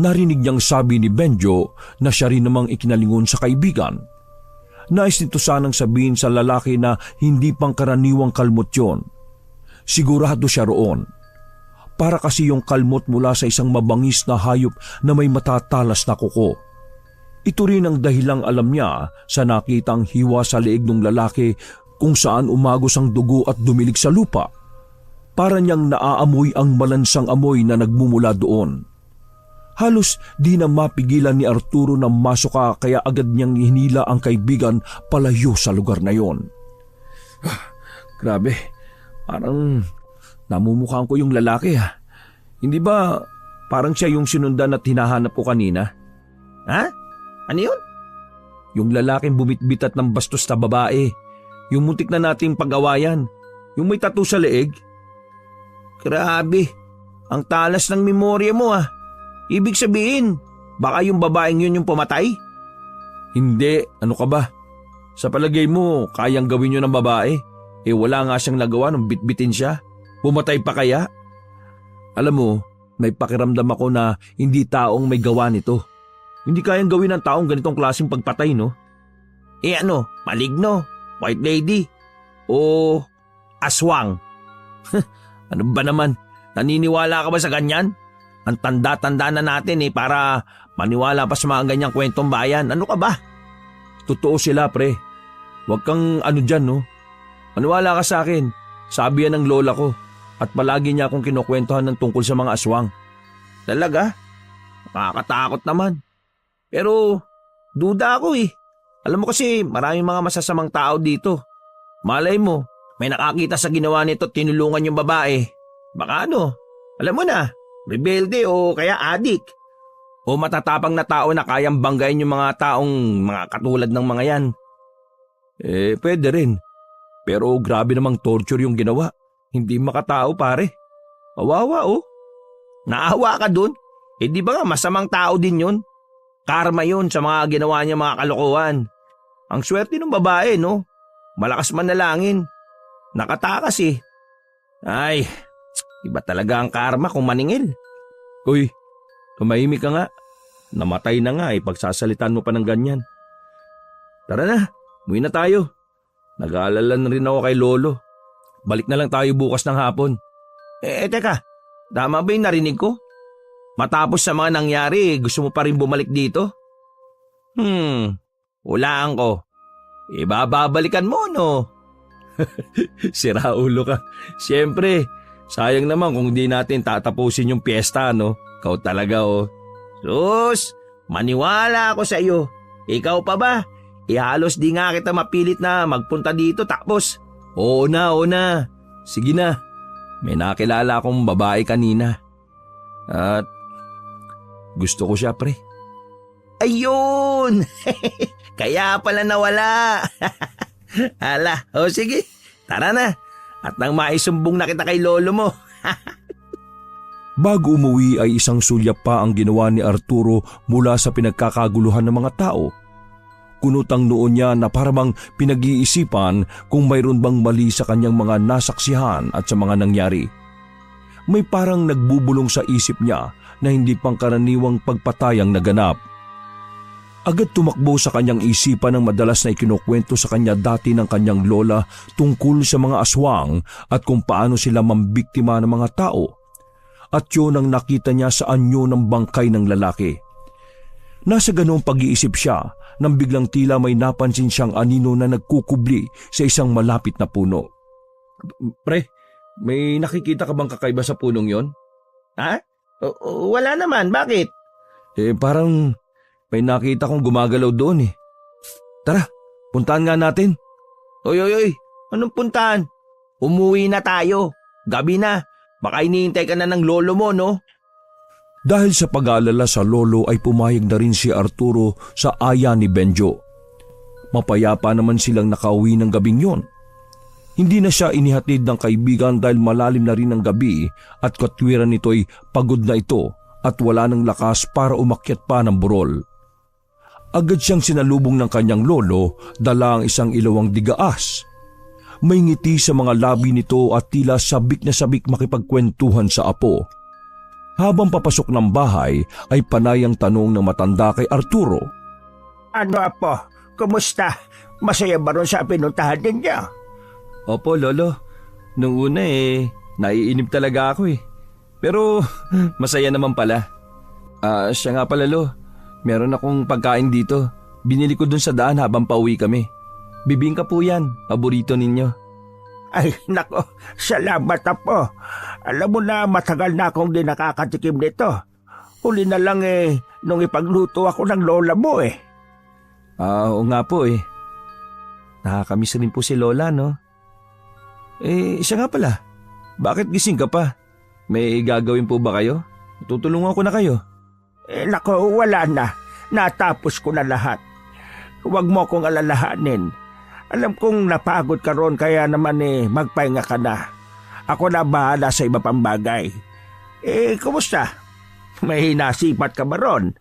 Narinig niyang sabi ni Benjo na siya rin namang ikinalingon sa kaibigan. Nais nito sanang sabihin sa lalaki na hindi pangkaraniwang kalmot yon. Sigurado siya roon. Para kasi yung kalmot mula sa isang mabangis na hayop na may matatalas na kuko. Ito rin ang dahilang alam niya sa nakitang hiwa sa leeg ng lalaki kung saan umagos ang dugo at dumilig sa lupa. Para niyang naaamoy ang malansang amoy na nagmumula doon. Halos di na mapigilan ni Arturo na masok kaya agad niyang hinila ang kaibigan palayo sa lugar na yon. Grabe, parang namumukhaan ko yung lalaki ha. Hindi ba parang siya yung sinundan at hinahanap ko kanina? Ha? Ano yun? Yung lalaking bumitbitat ng bastos na babae. Yung muntik na nating pag-awayan. Yung may tattoo sa leeg. Grabe, ang talas ng memorya mo ah. Ibig sabihin, baka yung babaeng yun yung pumatay? Hindi, ano ka ba? Sa palagay mo, kayang gawin yun ng babae? Wala nga siyang nagawa nung bitbitin siya. Pumatay pa kaya? Alam mo, may pakiramdam ako na hindi taong may gawa nito. Hindi kayang gawin ng taong ganitong klaseng pagpatay, no? Ano, maligno, white lady, o aswang? Ano ba naman? Naniniwala ka ba sa ganyan? Ang tanda-tanda na natin para maniwala pa sa mga ganyang kwentong bayan. Ano ka ba? Totoo sila, pre. Huwag kang ano dyan, no? Maniwala ka sa akin. Sabi yan ng lola ko. At palagi niya akong kinukwentuhan ng tungkol sa mga aswang. Talaga? Nakakatakot naman. Pero duda ako Alam mo kasi maraming mga masasamang tao dito. Malay mo, may nakakita sa ginawa nito at tinulungan yung babae. Baka alam mo na, rebelde o kaya adik. O matatapang na tao na kayang banggain yung mga taong mga katulad ng mga yan. Pwede rin. Pero grabe namang torture yung ginawa. Hindi makatao, pare. Kawawa, oh. Naawa ka dun? Di ba nga masamang tao din yun? Karma yun sa mga ginawa niya mga kalokohan. Ang swerte ng babae, no? Malakas manalangin. Nakatakas eh. Ay, iba talaga ang karma kung maningil. Uy, tumahimik ka nga. Namatay na nga, pagsasalitan mo pa ng ganyan. Tara na, umuwi na tayo. Nag-aalala na rin ako kay Lolo. Balik na lang tayo bukas ng hapon. Teka, tama ba yung narinig ko? Matapos sa mga nangyari, gusto mo pa rin bumalik dito? Hulaan ko. Bababalikan mo, no? Sira ulo ka. Siyempre, sayang naman kung di natin tatapusin yung piyesta, no? Ikaw talaga, oh. Sus, maniwala ako sa iyo. Ikaw pa ba? Halos di nga kita mapilit na magpunta dito tapos. Oo na. Sige na. May nakilala akong babae kanina. At gusto ko siya, pre. Ayun! Kaya pala nawala. Hala, sige. Tara na. At nang maisumbong na kita kay lolo mo. Bago umuwi ay isang sulyap pa ang ginawa ni Arturo mula sa pinagkakaguluhan ng mga tao. Kunutang noon niya na parang pinag-iisipan kung mayroon bang mali sa kanyang mga nasaksihan at sa mga nangyari. May parang nagbubulong sa isip niya na hindi pangkaraniwang pagpatayang naganap. Agad tumakbo sa kanyang isipan ang madalas na ikinukwento sa kanya dati ng kanyang lola tungkol sa mga aswang at kung paano sila mambiktima ng mga tao. At yun ang nakita niya sa anyo ng bangkay ng lalaki. Nasa ganoong pag-iisip siya nang biglang tila may napansin siyang anino na nagkukubli sa isang malapit na puno. Pre, may nakikita ka bang kakaiba sa punong yon? Ha? Wala naman, bakit? Parang may nakita kong gumagalaw doon eh. Tara, puntahan nga natin. Oy, anong puntahan? Umuwi na tayo. Gabi na. Baka hinihintay ka na ng lolo mo, no? Dahil sa pag-aalala sa lolo ay pumayag na rin si Arturo sa aya ni Benjo. Mapayapa naman silang nakauwi ng gabing yon. Hindi na siya inihatid ng kaibigan dahil malalim na rin ang gabi at katwiran nito'y pagod na ito at wala ng lakas para umakyat pa ng burol. Agad siyang sinalubong ng kanyang lolo, dala ang isang ilawang digaas. May ngiti sa mga labi nito at tila sabik na sabik makipagkwentuhan sa apo. Habang papasok ng bahay ay panay ang tanong ng matanda kay Arturo. Ano apo? Kumusta? Masaya ba ron sa pinuntahan ninyo? Opo, lolo. Nung una naiinip talaga ako eh. Pero masaya naman pala. Siya nga pala, lo. Meron akong pagkain dito. Binili ko dun sa daan habang pauwi kami. Bibingka po yan, paborito ninyo. Ay, nako, salamat apo. Alam mo na matagal na akong di nakakatikim nito. Huli na lang nung ipagluto ako ng lola mo eh. Oo nga po eh. Nakakamiss rin po si lola, no? Siya nga pala. Bakit gising ka pa? May gagawin po ba kayo? Tutulungan ko na kayo. Nako, wala na. Natapos ko na lahat. Huwag mo akong alalahanin. Alam kong napagod ka ron kaya naman magpahinga ka na. Ako na bahala sa iba pang bagay. Kumusta? May nasipat ka ba ron?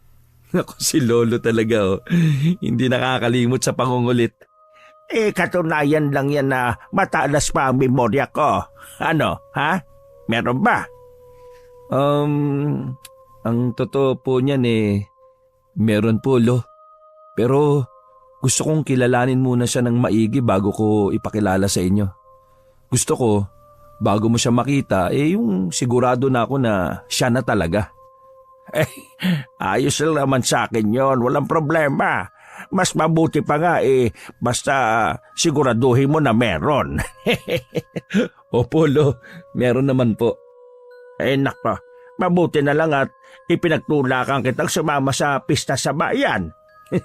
Ako si lolo talaga oh. Hindi nakakalimot sa pangungulit. Katunayan lang yan na matalas pa ang memorya ko. Ano, ha? Meron ba? Ang totoo po niyan meron po, lo. Pero gusto kong kilalanin muna siya ng maigi bago ko ipakilala sa inyo. Gusto ko, bago mo siya makita, yung sigurado na ako na siya na talaga. Ayos lang naman sa akin yon, walang problema. Mas mabuti pa nga basta siguraduhin mo na meron. Opo, lo. Meron naman po. Nako, mabuti na lang at ipinagtulakan kitang sumama sa pista sa bayan.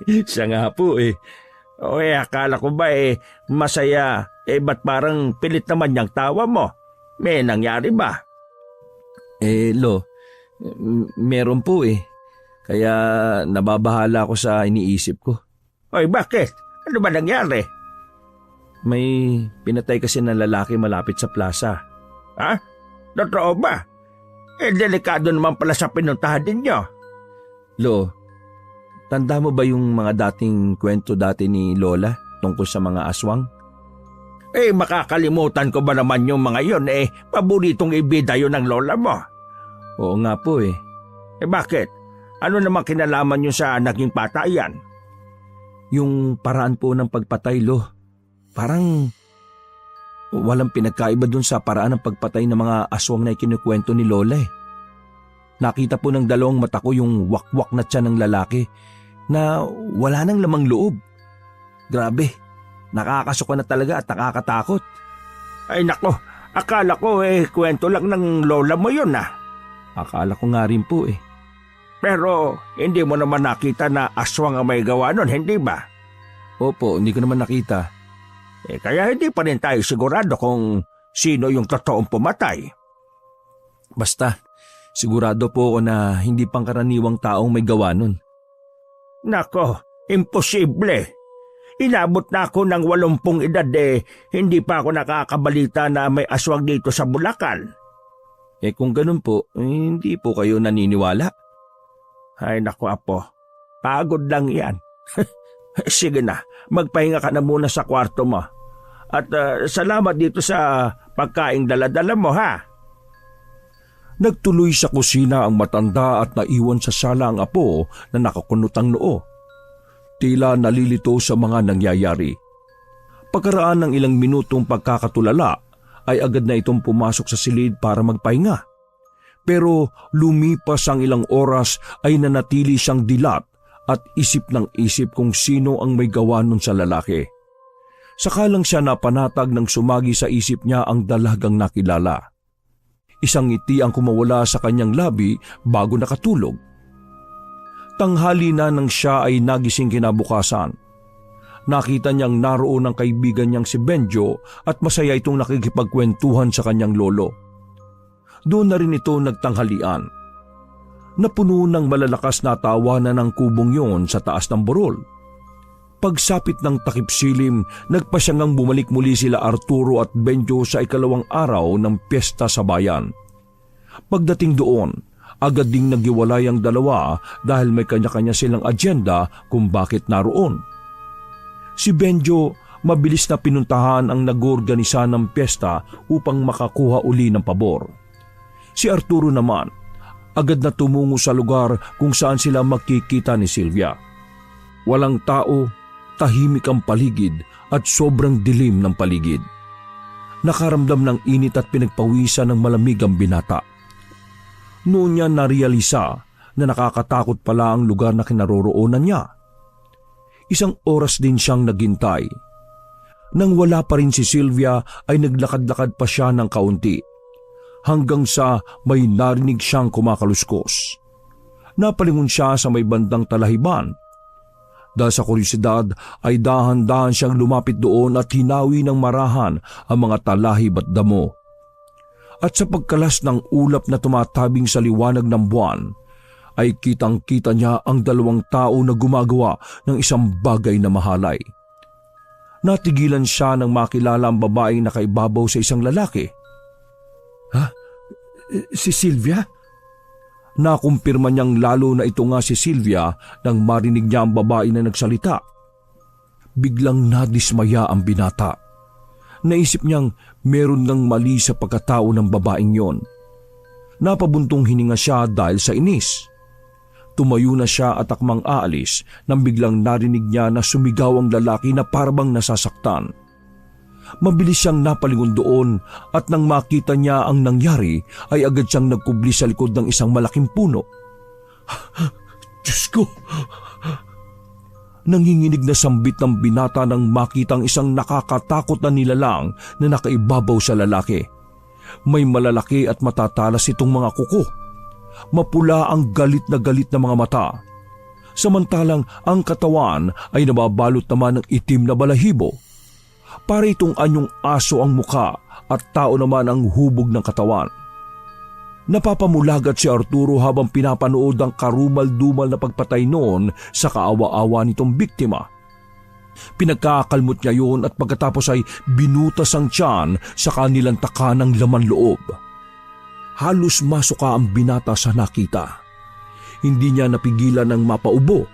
Siya nga po akala ko ba masaya, ba't parang pilit naman yung tawa mo? May nangyari ba? Lo, Meron po eh. Kaya nababahala ako sa iniisip ko. Oy, bakit? Ano ba nangyari? May pinatay kasi na lalaki malapit sa plaza. Ha? Totoo ba? Delikado naman pala sa pinuntahan ninyo. Lo, tanda mo ba yung mga dating kwento dati ni Lola tungkol sa mga aswang? Makakalimutan ko ba naman yung mga yon? Paboritong ibida yun ng lola mo. Oo nga po eh. Bakit? Ano naman kinalaman nyo sa naging patayan? Yung paraan po ng pagpatay, Lo. Parang walang pinagkaiba dun sa paraan ng pagpatay ng mga aswang na ikinukwento ni Lola eh. Nakita po ng dalawang mata ko yung wakwak na tiyan ng lalaki na wala nang lamang loob. Grabe, nakakasuka na talaga at nakakatakot. Ay nako, akala ko kwento lang ng lola mo yun ah. Akala ko nga rin po eh. Pero hindi mo naman nakita na aswang ang may gawa nun, hindi ba? Opo, hindi ko naman nakita. Kaya hindi pa rin tayo sigurado kung sino yung totoong pumatay. Basta, sigurado po ako na hindi pangkaraniwang taong may gawa nun. Nako, imposible. Inabot na ako ng 80 edad hindi pa ako nakakabalita na may aswang dito sa Bulacan. Kung ganun po, hindi po kayo naniniwala? Ay nako apo, pagod lang yan. Sige na, magpahinga ka na muna sa kwarto mo. At salamat dito sa pagkaing dala-dala mo ha. Nagtuloy sa kusina ang matanda at naiwan sa sala ang apo na nakakunutang noo. Tila nalilito sa mga nangyayari. Pagkaraan ng ilang minutong pagkakatulala ay agad na itong pumasok sa silid para magpahinga. Pero lumipas ang ilang oras ay nanatili siyang dilat at isip ng isip kung sino ang may gawa nun sa lalaki. Saka lang siya napanatag nang sumagi sa isip niya ang dalagang nakilala. Isang ngiti ang kumawala sa kanyang labi bago nakatulog. Tanghali na nang siya ay nagising kinabukasan. Nakita niyang naroon ang kaibigan niyang si Benjo at masaya itong nakikipagkwentuhan sa kanyang lolo. Doon na rin ito nagtanghalian. Napuno ng malalakas na tawanan ng kubong yon sa taas ng burol. Pagsapit ng takip silim, nagpasyangang bumalik muli sila Arturo at Benjo sa ikalawang araw ng piyesta sa bayan. Pagdating doon, agad ding naghiwalay ang dalawa dahil may kanya-kanya silang agyenda kung bakit naroon. Si Benjo, mabilis na pinuntahan ang nag-organisa ng piyesta upang makakuha uli ng pabor. Si Arturo naman, agad na tumungo sa lugar kung saan sila magkikita ni Silvia. Walang tao, tahimik ang paligid at sobrang dilim ng paligid. Nakaramdam ng init at pinagpawisan ng malamig ang binata. Noon niya narealisa na nakakatakot pala ang lugar na kinaroroonan niya. Isang oras din siyang naghintay. Nang wala pa rin si Silvia ay naglakad-lakad pa siya ng kaunti. Hanggang sa may narinig siyang kumakaluskos. Napalingon siya sa may bandang talahiban. Dahil sa kuryosidad ay dahan-dahan siyang lumapit doon at hinawi ng marahan ang mga talahib at damo. At sa pagkalas ng ulap na tumatabing sa liwanag ng buwan, ay kitang-kita niya ang dalawang tao na gumagawa ng isang bagay na mahalay. Natigilan siya nang makilala ang babaeng nakaibabaw sa isang lalaki. Ha? Si Silvia? Nakumpirma niyang lalo na ito nga si Silvia nang marinig niya ang babae na nagsalita. Biglang nadismaya ang binata. Naisip niyang meron ngang mali sa pagkatao ng babaeng yon. Napabuntong hininga siya dahil sa inis. Tumayo na siya at akmang aalis nang biglang narinig niya na sumigaw ang lalaki na parabang nasasaktan. Mabilis siyang napalingon doon at nang makita niya ang nangyari ay agad siyang nagkubli sa likod ng isang malaking puno. Diyos ko! Nanginginig na sambit ng binata nang makitang isang nakakatakot na nilalang na nakaibabaw sa lalaki. May malalaki at matatalas itong mga kuko. Mapula ang galit na mga mata. Samantalang ang katawan ay nababalot naman ng itim na balahibo. Para itong anyong aso ang muka at tao naman ang hubog ng katawan. Napapamulagat si Arturo habang pinapanood ang karumal-dumal na pagpatay noon sa kaawa-awa nitong biktima. Pinagkakalmot niya yun at pagkatapos ay binutas ang tiyan sa kanilang takanang laman loob. Halos masuka ang binata sa nakita. Hindi niya napigilan ng mapaubo.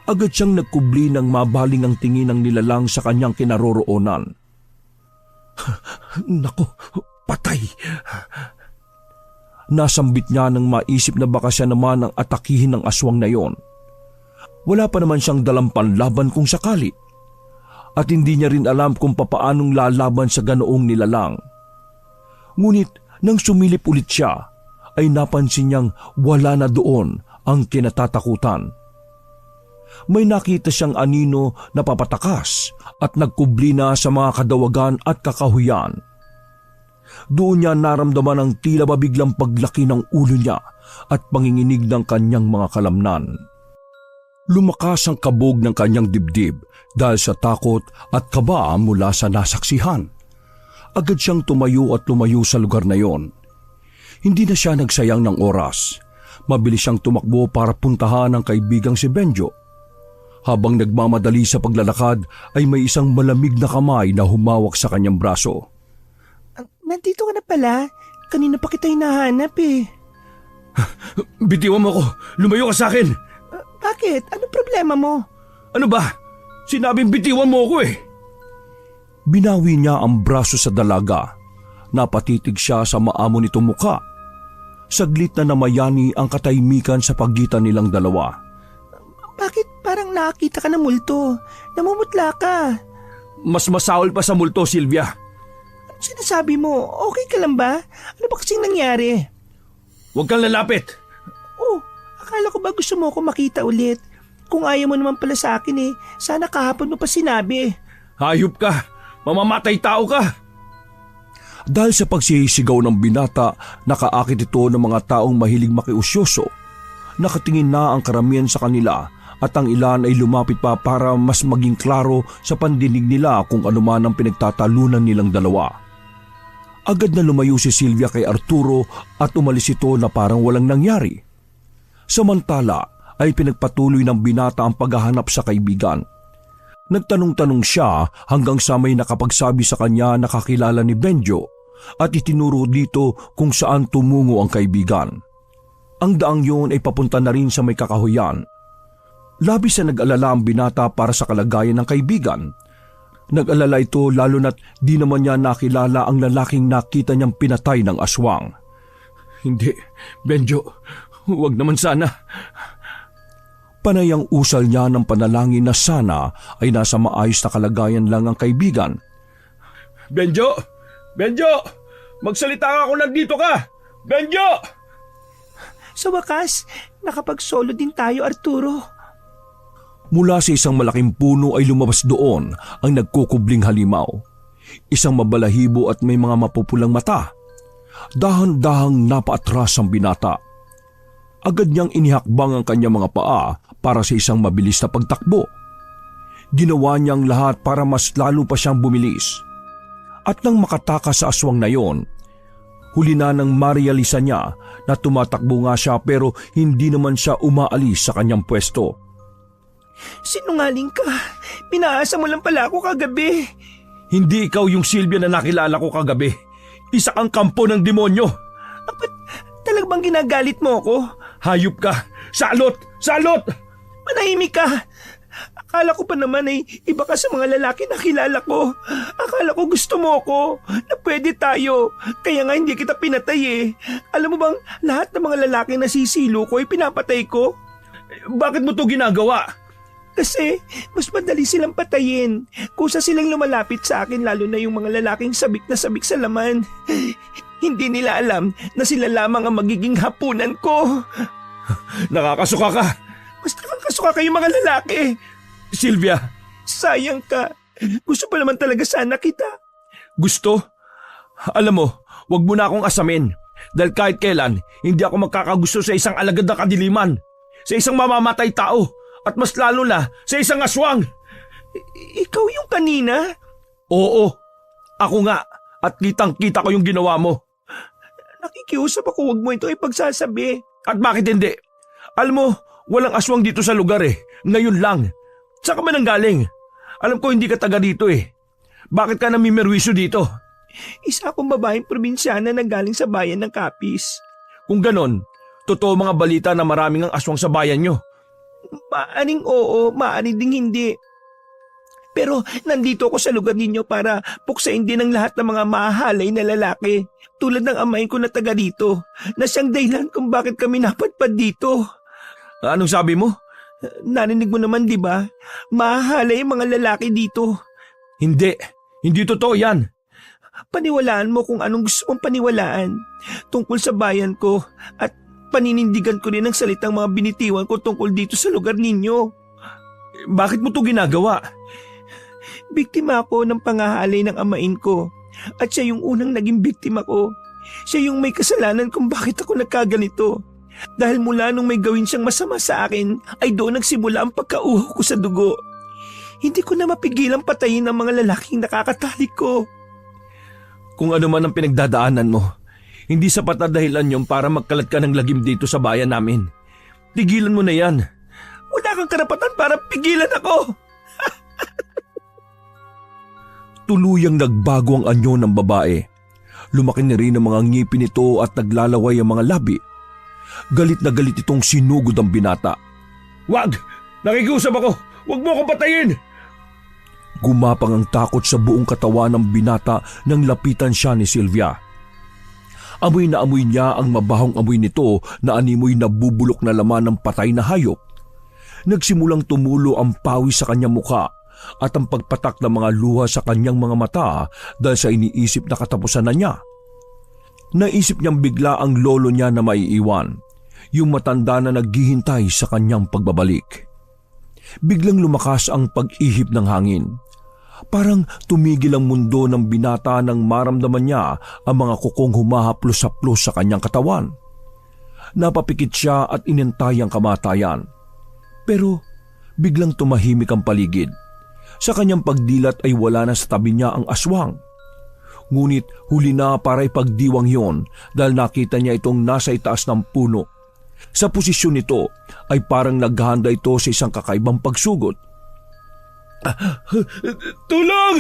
Agad siyang nagkubli ng mabaling ang tingin ng nilalang sa kanyang kinaroroonan. Nako, patay! Nasambit niya nang maisip na baka siya naman ang atakihin ng aswang na yon. Wala pa naman siyang dalang panlaban kung sakali. At hindi niya rin alam kung papaanong lalaban sa ganoong nilalang. Ngunit nang sumilip ulit siya, ay napansin niyang wala na doon ang kinatatakutan. May nakita siyang anino na papatakas at nagkubli na sa mga kadawagan at kakahuyan. Doon niya naramdaman ang tila mabiglang paglaki ng ulo niya at panginginig ng kanyang mga kalamnan. Lumakas ang kabog ng kanyang dibdib dahil sa takot at kaba mula sa nasaksihan. Agad siyang tumayo at lumayo sa lugar na yon. Hindi na siya nagsayang ng oras. Mabilis siyang tumakbo para puntahan ang kaibigang si Benjo. Habang nagmamadali sa paglalakad ay may isang malamig na kamay na humawak sa kanyang braso. Nandito ka na pala? Kanina pa kita hinahanap eh. Bitiwan mo ako! Lumayo ka sa akin! Bakit? Ano problema mo? Ano ba? Sinabing bitiwan mo ako eh! Binawi niya ang braso sa dalaga. Napatitig siya sa maamo nitong muka. Saglit na namayani ang katahimikan sa pagitan nilang dalawa. Bakit parang nakakita ka ng multo? Namumutla ka. Mas masaol pa sa multo, Sylvia. Ano sinasabi mo? Okay ka lang ba? Ano ba kasing nangyari? Huwag kang lalapit. Oh, akala ko ba gusto mo ako makita ulit? Kung ayaw mo naman pala sa akin sana kahapon mo pa sinabi. Hayop ka! Mamamatay tao ka! Dahil sa pagsisigaw ng binata, nakaakit ito ng mga taong mahilig makiusyoso. Nakatingin na ang karamihan sa kanila at ang ilan ay lumapit pa para mas maging klaro sa pandinig nila kung ano man ang pinagtatalunan nilang dalawa. Agad na lumayo si Sylvia kay Arturo at umalis ito na parang walang nangyari. Samantala ay pinagpatuloy ng binata ang paghahanap sa kaibigan. Nagtanong-tanong siya hanggang sa may nakapagsabi sa kanya na kakilala ni Benjo at itinuro dito kung saan tumungo ang kaibigan. Ang daang yun ay papunta na rin sa may kakahuyan. Labis na nag-alala ang binata para sa kalagayan ng kaibigan. Nag-alala ito lalo na't di naman niya nakilala ang lalaking nakita niyang pinatay ng aswang. Hindi, Benjo, huwag naman sana. Panay ang usal niya ng panalangin na sana ay nasa maayos na kalagayan lang ang kaibigan. Benjo! Benjo! Magsalita ka kung nandito ka! Benjo! Sa wakas, nakapag-solo din tayo, Arturo. Mula sa isang malaking puno ay lumabas doon ang nagkukubling halimaw. Isang mabalahibo at may mga mapupulang mata. Dahan-dahang napaatras ang binata. Agad niyang inihakbang ang kanyang mga paa para sa isang mabilis na pagtakbo. Ginawa niyang lahat para mas lalo pa siyang bumilis. At nang makatakas sa aswang na yon, huli na nang marealisa niya na tumatakbo nga siya pero hindi naman siya umaalis sa kanyang pwesto. Sinungaling ka. Pinaasa mo lang pala ako kagabi. Hindi ikaw yung Sylvia na nakilala ko kagabi. Isa kang kampo ng demonyo. Ba't talagang ginagalit mo ako? Hayop ka! Salot! Salot! Manahimik ka. Akala ko pa naman ay iba ka sa mga lalaki na kilala ko. Akala ko gusto mo ako, na pwede tayo. Kaya nga hindi kita pinatay eh. Alam mo bang lahat ng mga lalaki na sisilo ko ay pinapatay ko? Bakit mo to ginagawa? Kasi mas madali silang patayin. Kusa silang lumalapit sa akin lalo na yung mga lalaking sabik na sabik sa laman. Hindi nila alam na sila lamang ang magiging hapunan ko. Nakakasuka ka! Mas nakakasuka kayong mga lalaki. Sylvia! Sayang ka. Gusto pa naman talaga sana kita. Gusto? Alam mo, wag mo na akong asamin. Dahil kahit kailan, hindi ako magkakagusto sa isang alagad na kadiliman. Sa isang mamamatay tao. At mas lalo na sa isang aswang. Ikaw yung kanina? Oo, ako nga. At kitang-kita ko yung ginawa mo. nakikiusap ako, huwag mo ito ipagsasabi. At bakit hindi? Alam mo, walang aswang dito sa lugar eh. Ngayon lang. Saan ka man nanggaling? Alam ko hindi ka taga dito eh. Bakit ka namimerwisyo dito? Isa akong babaeng probinsyana na galing sa bayan ng Capiz. Kung ganon, totoo mga balita na maraming ang aswang sa bayan nyo. Maaring oo, maaring ding hindi. Pero nandito ako sa lugar ninyo para puksain din ang lahat ng mga mahahalay na lalaki. Tulad ng amain ko na taga dito, na siyang dahilan kung bakit kami napadpad dito. Anong sabi mo? Narinig mo naman, di ba? Mahahalay ang mga lalaki dito. Hindi totoo yan. Paniwalaan mo kung anong gusto mong paniwalaan tungkol sa bayan ko at paninindigan ko rin ang salitang mga binitiwan ko tungkol dito sa lugar ninyo. Bakit mo to ginagawa? Biktima ako ng pangahalay ng amain ko at siya yung unang naging biktima ko. Siya yung may kasalanan kung bakit ako nagkaganito. Dahil mula nung may gawin siyang masama sa akin ay doon nagsimula ang pagkauhaw ko sa dugo. Hindi ko na mapigilang patayin ang mga lalaking nakakatalik ko. Kung ano man ang pinagdadaanan mo, hindi sapat na dahilan yun para magkalat ka ng lagim dito sa bayan namin. Tigilan mo na yan. Wala kang karapatan para pigilan ako. Tuluyang nagbago ang anyo ng babae. Lumaki na rin ang mga ngipin nito at naglalaway ang mga labi. Galit na galit itong sinugod ang binata. Wag! Nakikiusap ako! Wag mo akong patayin! Gumapang ang takot sa buong katawan ng binata nang lapitan siya ni Sylvia. Amoy na amoy niya ang mabahong amoy nito na animoy nabubulok na laman ng patay na hayop. Nagsimulang tumulo ang pawis sa kanyang mukha at ang pagpatak ng mga luha sa kanyang mga mata dahil sa iniisip na katapusan na niya. Naisip niyang bigla ang lolo niya na maiiwan, yung matanda na naghihintay sa kanyang pagbabalik. Biglang lumakas ang pag-ihip ng hangin. Parang tumigil ang mundo ng binata nang maramdaman niya ang mga kukong humahaplos-haplos sa kanyang katawan. Napapikit siya at inintay ang kamatayan. Pero biglang tumahimik ang paligid. Sa kanyang pagdilat ay wala na sa tabi niya ang aswang. Ngunit huli na para ipagdiwang yon dahil nakita niya itong nasa itaas ng puno. Sa posisyon nito ay parang naghahanda ito sa isang kakaibang pagsugod. Tulong!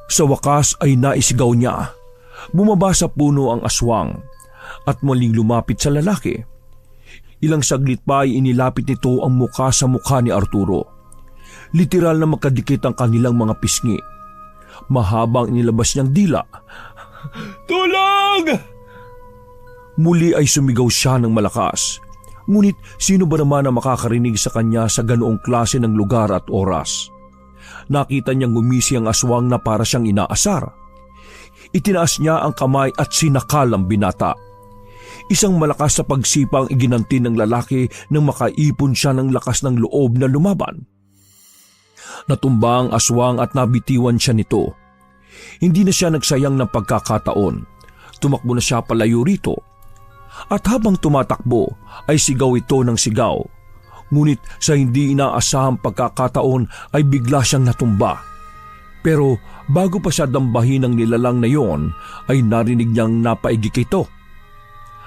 Sa wakas ay naisigaw niya. Bumaba sa puno ang aswang at muling lumapit sa lalaki. Ilang saglit pa ay inilapit nito ang mukha sa mukha ni Arturo. Literal na makadikit ang kanilang mga pisngi. Mahabang inilabas niyang dila. Tulong! Muli ay sumigaw siya ng malakas. Ngunit sino ba naman ang makakarinig sa kanya sa ganoong klase ng lugar at oras? Nakita niyang gumisi ang aswang na para siyang inaasar. Itinaas niya ang kamay at sinakal ang binata. Isang malakas sa pagsipang iginanti ng lalaki nang makaipon siya ng lakas ng loob na lumaban. Natumba ang aswang at nabitiwan siya nito. Hindi na siya nagsayang ng pagkakataon. Tumakbo na siya palayo rito. At habang tumatakbo ay sigaw ito ng sigaw. Ngunit sa hindi inaasahang pagkakataon ay bigla siyang natumba. Pero bago pa siya dambahin ng nilalang na yon ay narinig niyang napaigik ito.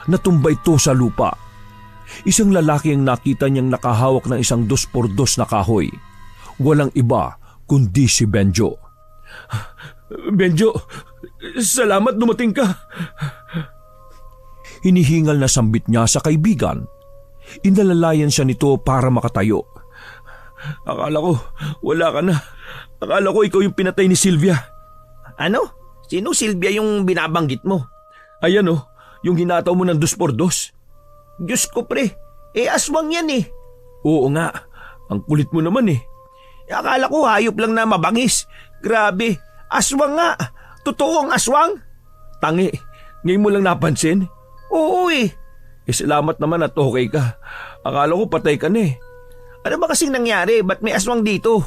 Natumba ito sa lupa. Isang lalaki ang nakita niyang nakahawak ng isang 2x2 na kahoy. Walang iba kundi si Benjo. Benjo, salamat dumating ka. Hinihingal na sambit niya sa kaibigan. Inalalayan siya nito para makatayo. Akala ko wala ka na. Akala ko ikaw yung pinatay ni Sylvia. Ano? Sino Sylvia yung binabanggit mo? Ayan oh, yung hinataw mo ng 2x2. Diyos ko pre, aswang yan eh. Oo nga, ang kulit mo naman eh. Akala ko hayop lang na mabangis. Grabe, aswang nga. Totoo ang aswang? Tangi, ngayon mo lang napansin? Oo eh. Salamat naman at okay ka. Akala ko patay ka na eh. Ano ba kasing nangyari? Ba't may aswang dito?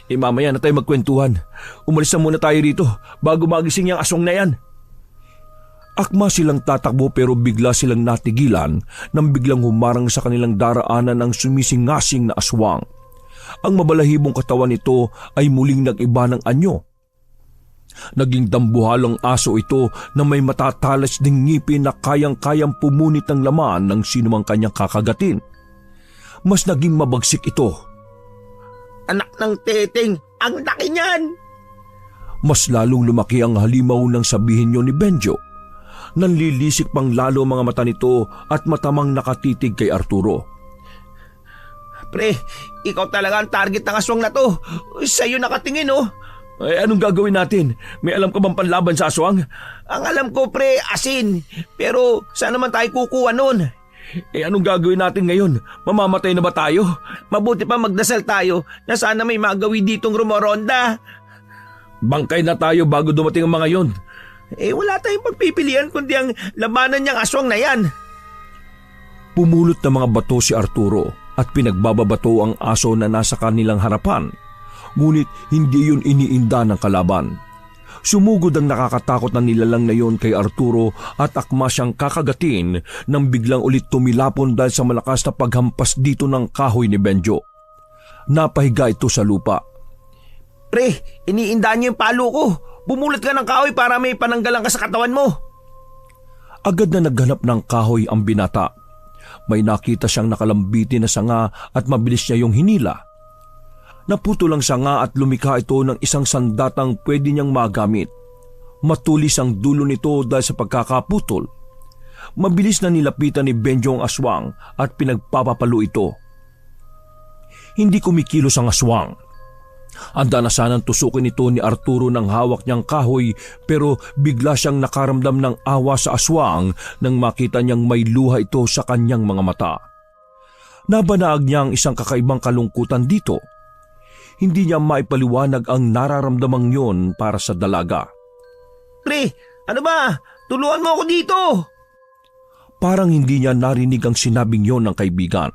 Mamaya na tayo magkwentuhan. Umalis na muna tayo rito bago magising yung aswang na yan. Akma silang tatakbo pero bigla silang natigilan nang biglang humarang sa kanilang daraanan ang sumisingasing na aswang. Ang mabalahibong katawan nito ay muling nag-iba ng anyo. Naging dambuhalang aso ito na may matatalas ding ngipin na kayang-kayang pumunit ng laman ng sinumang kanyang kakagatin. Mas naging mabagsik ito. Anak ng teteng, ang laki niyan! Mas lalong lumaki ang halimaw nang sabihin niyo ni Benjo. Nanlilisik pang lalo mga mata nito at matamang nakatitig kay Arturo. Pre, ikaw talaga ang target ng aswang na to. Sa'yo nakatingin oh. Ay, anong gagawin natin? May alam ka bang panlaban sa aswang? Ang alam ko pre, asin. Pero saan naman tayo kukuha nun? Anong gagawin natin ngayon? Mamamatay na ba tayo? Mabuti pa magdasal tayo na sana may magawi ditong rumoronda. Bangkay na tayo bago dumating ang mga yon. Wala tayong pagpipilian kundi ang labanan niyang aswang na yan. Pumulot ng mga bato si Arturo at pinagbababato ang aso na nasa kanilang harapan. Ngunit hindi yun iniinda ng kalaban. Sumugod ang nakakatakot na nilalang na yon kay Arturo at akma siyang kakagatin nang biglang ulit tumilapon dahil sa malakas na paghampas dito ng kahoy ni Benjo. Napahiga ito sa lupa. Pre, iniinda niyo yung palo ko. Bumulot ka ng kahoy para may pananggalang ka sa katawan mo. Agad na naghanap ng kahoy ang binata. May nakita siyang nakalambiti na sanga at mabilis niya yung hinila. Naputol ang sanga at lumikha ito ng isang sandatang pwede niyang magamit. Matulis ang dulo nito dahil sa pagkakaputol. Mabilis na nilapitan ni Benjo ang aswang at pinagpapapalo ito. Hindi kumikilos ang aswang. Handa na sanang tusukin ito ni Arturo ng hawak niyang kahoy pero bigla siyang nakaramdam ng awa sa aswang nang makita niyang may luha ito sa kanyang mga mata. Nabanaag niya ang isang kakaibang kalungkutan dito. Hindi niya maipaliwanag ang nararamdamang yon para sa dalaga. Pre, ano ba? Tulungan mo ako dito! Parang hindi niya narinig ang sinabing yon ng kaibigan.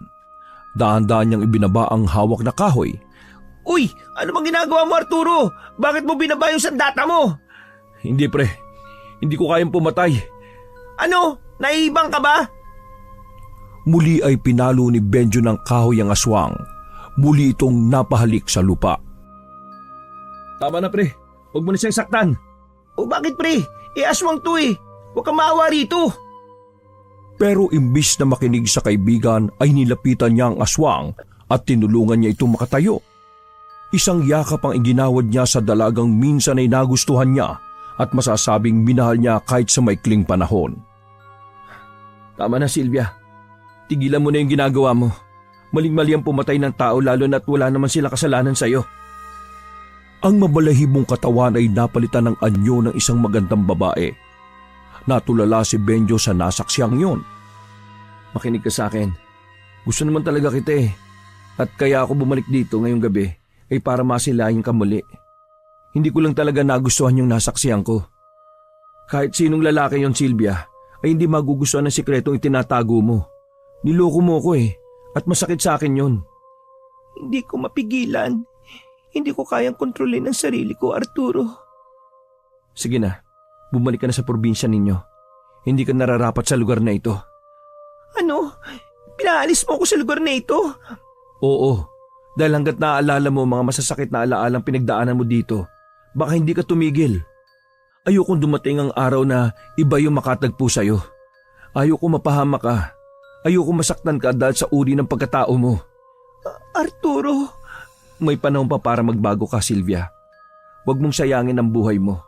Dahan-dahan niyang ibinaba ang hawak na kahoy. Uy, ano bang ginagawa mo Arturo? Bakit mo binaba yung sandata mo? Hindi pre, hindi ko kayang pumatay. Ano? Naiibang ka ba? Muli ay pinalo ni Benjo ng kahoy ang aswang. Muli itong napahalik sa lupa. Tama na pre, huwag mo na siyang saktan. O bakit pre? Aswang to eh. Huwag kang maawa rito. Pero imbis na makinig sa kaibigan ay nilapitan niya ang aswang at tinulungan niya itong makatayo. Isang yakap ang iginawad niya sa dalagang minsan ay nagustuhan niya at masasabing minahal niya kahit sa maikling panahon. Tama na Silvia, tigilan mo na yung ginagawa mo. Maling-mali ang pumatay ng tao lalo na't wala naman sila kasalanan sa'yo. Ang mabalahibong katawan ay napalitan ng anyo ng isang magandang babae. Natulala si Benjo sa nasaksiyang yon. Makinig ka sa akin. Gusto naman talaga kita eh. At kaya ako bumalik dito ngayong gabi ay para masilayan ka muli. Hindi ko lang talaga nagustuhan yung nasaksiyan ko. Kahit sinong lalaki yon Silvia ay hindi magugustuhan ng sikretong itinatago mo. Niloko mo ko eh. At masakit sa akin yun. Hindi ko mapigilan. Hindi ko kayang kontrolin ang sarili ko, Arturo. Sige na, bumalik ka na sa probinsya ninyo. Hindi ka nararapat sa lugar na ito. Ano? Pinaalis mo ako sa lugar na ito? Oo, dahil hanggat naaalala mo mga masasakit na alaalang pinagdaanan mo dito, baka hindi ka tumigil. Ayokong dumating ang araw na iba yung makatagpo sa'yo. Ayoko mapahama ka. Ayoko masaktan ka dahil sa uri ng pagkatao mo. Arturo! May panahon pa para magbago ka, Silvia. Huwag mong sayangin ang buhay mo.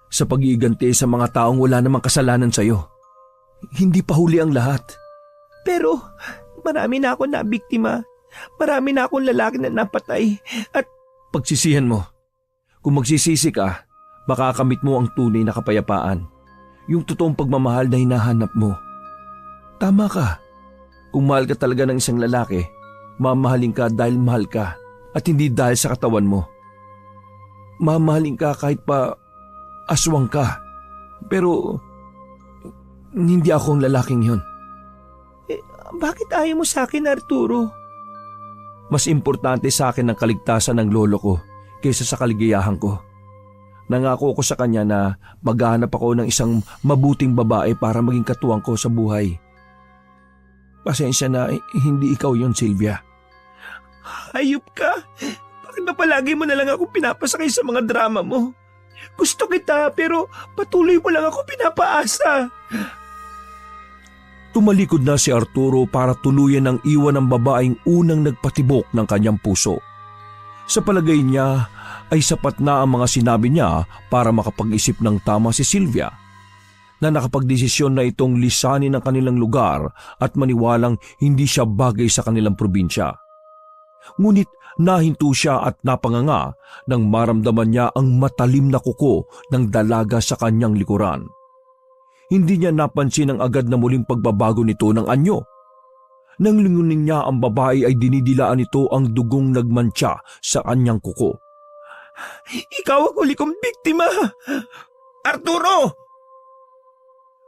Sa pag-iiganti sa mga taong wala namang kasalanan sa'yo. Hindi pa huli ang lahat. Pero marami na ako na biktima. Marami na akong lalaki na napatay. At pagsisihan mo. Kung magsisisi ka, makakamit mo ang tunay na kapayapaan. Yung totoong pagmamahal na hinahanap mo. Tama ka. Kung mahal ka talaga ng isang lalaki, mamahalin ka dahil mahal ka at hindi dahil sa katawan mo. Mamahalin ka kahit pa aswang ka. Pero hindi ako ang lalaking yun. Bakit ayaw mo sa akin, Arturo? Mas importante sa akin ang kaligtasan ng lolo ko kaysa sa kaligayahan ko. Nangako ko sa kanya na maghahanap ako ng isang mabuting babae para maging katuwang ko sa buhay. Pasensya na, hindi ikaw yon Silvia. Hayop ka! Bakit ba palagi mo na lang ako pinapasakay sa mga drama mo? Gusto kita pero patuloy mo lang ako pinapaasa. Tumalikod na si Arturo para tuluyan ang iwan ng babaeng unang nagpatibok ng kanyang puso. Sa palagay niya ay sapat na ang mga sinabi niya para makapag-isip ng tama si Sylvia, na nakapagdesisyon na itong lisanin ang kanilang lugar at maniwalang hindi siya bagay sa kanilang probinsya. Ngunit nahinto siya at napanganga nang maramdaman niya ang matalim na kuko ng dalaga sa kanyang likuran. Hindi niya napansin ang agad na muling pagbabago nito ng anyo. Nang lingunin niya ang babae ay dinidilaan nito ang dugong nagmantsa sa kanyang kuko. Ikaw ang huli kong biktima! Arturo!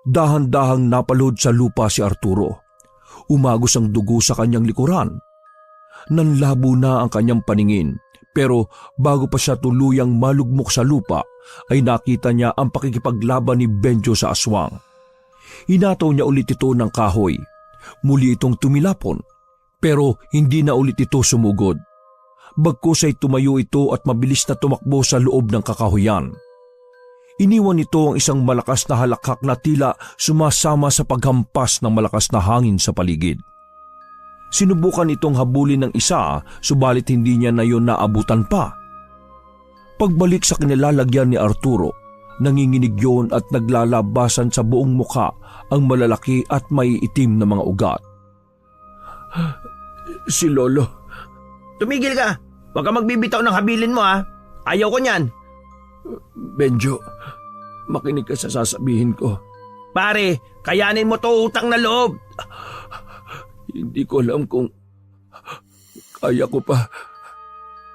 Dahan-dahang napalod sa lupa si Arturo. Umagos ang dugo sa kanyang likuran. Nanlabo na ang kanyang paningin, pero bago pa siya tuluyang malugmok sa lupa ay nakita niya ang pakikipaglaban ni Benjo sa aswang. Hinataw niya ulit ito ng kahoy. Muli itong tumilapon, pero hindi na ulit ito sumugod. Bagkus ay tumayo ito at mabilis na tumakbo sa loob ng kakahuyan. Iniwan nito ang isang malakas na halakhak na tila sumasama sa paghampas ng malakas na hangin sa paligid. Sinubukan itong habulin ng isa, subalit hindi niya na yun naabutan pa. Pagbalik sa kinilalagyan ni Arturo, nanginginig yun at naglalabasan sa buong mukha ang malalaki at may itim na mga ugat. Si Lolo. Tumigil ka! Huwag ka magbibitaw ng habilin mo ha! Ayaw ko niyan! Benjo, makinig ka sa sasabihin ko. Pare, kayanin mo to utang na loob! Hindi ko alam kung kaya ko pa.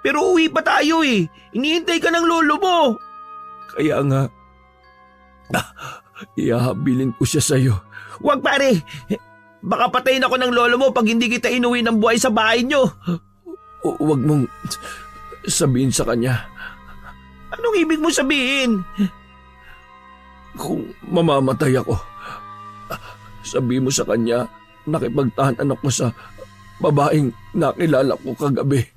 Pero uwi pa tayo eh! Iniintay ka ng lolo mo! Kaya nga, ihahabilin ko siya sa'yo. Huwag pare! Baka patayin ako ng lolo mo pag hindi kita inuwi ng buhay sa bahay niyo! Huwag mong sabihin sa kanya. Anong ibig mo sabihin? Kung mamamatay ako, sabihin mo sa kanya, nakipagtahanan ako sa babaeng nakilala ko kagabi.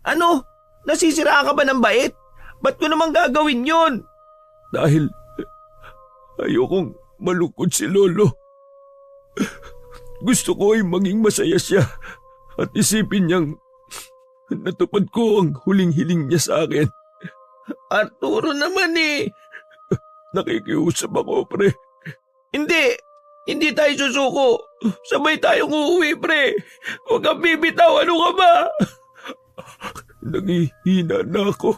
Ano? Nasisira ka ba ng bait? Ba't ko naman gagawin yun? Dahil ayokong malungkot si Lolo. Gusto ko ay maging masaya siya at isipin niyang natupad ko ang huling hiling niya sa akin. Arturo naman eh. Nakikiusap ako, pre. Hindi tayo susuko. Sabay tayong uuwi, pre. Huwag kang bibitaw, ano ka ba? Nangihina na ako.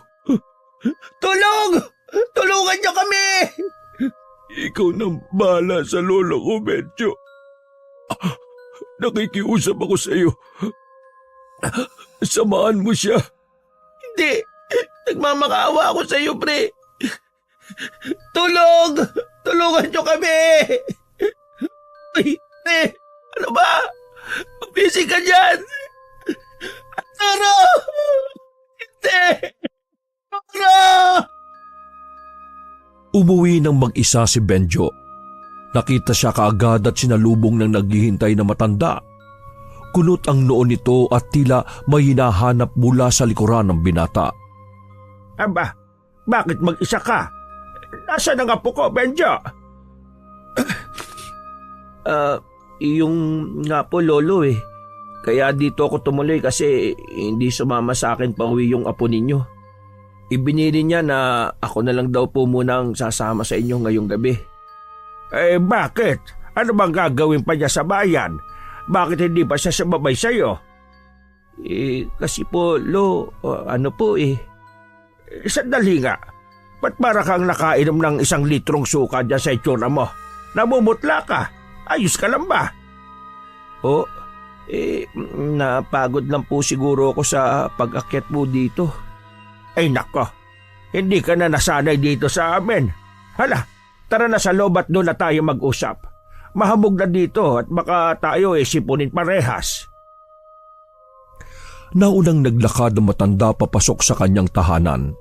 Tulong! Tulungan niyo kami! Ikaw nang bahala sa lolo ko, Benjo. Nakikiusap ako sa iyo. Samahan mo siya. Hindi. Nagmamakaawa ako sa iyo, pre. Tulong! Tulungan niyo kami! Ay, pre! Ano ba? Busy ka dyan! Arturo! Hindi! Arturo! Umuwi ng mag-isa si Benjo. Nakita siya kaagad at sinalubong ng naghihintay na matanda. Kunot ang noon nito at tila may hinahanap mula sa likuran ng binata. Aba, bakit mag-isa ka? Nasaan ang apo ko, Benjo? Yung nga po, lolo eh. Kaya dito ako tumuloy kasi hindi sumama sa akin pa uwi yung apo ninyo. Ibinili niya na ako na lang daw po munang sasama sa inyo ngayong gabi. Eh bakit? Ano bang gagawin pa niya sa bayan? Bakit hindi pa siya sumabay sa'yo? Kasi po, ano po eh. Sandali nga. Ba't para kang nakainom ng 1 litrong suka dyan sa itsura mo? Namumutla ka. Ayos ka lang ba? Napagod lang po siguro ako sa pag-akyat po dito. Ay nako, hindi ka na nasanay dito sa amin. Hala, tara na sa loob at doon na tayo mag-usap. Mahamog na dito at baka tayo sipunin parehas. Naunang naglakad ang matanda papasok sa kanyang tahanan.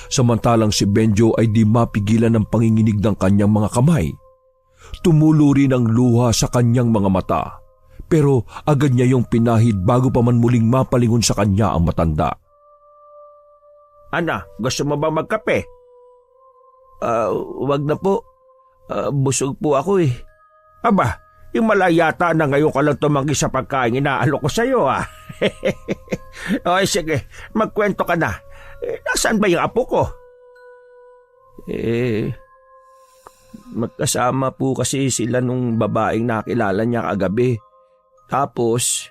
Samantalang si Benjo ay di mapigilan ng panginginig ng kanyang mga kamay. Tumulo rin ang luha sa kanyang mga mata. Pero agad niya yung pinahid bago pa man muling mapalingon sa kanya ang matanda. Ana, gusto mo ba magkape? Wag na po. Busog po ako eh. Aba, malayata na ngayon ka lang tumanggi sa pagkain inaalo ko sa'yo O sige, magkwento ka na. Nasaan ba yung apo ko? Magkasama po kasi sila nung babaeng nakilala niya kagabi. Tapos,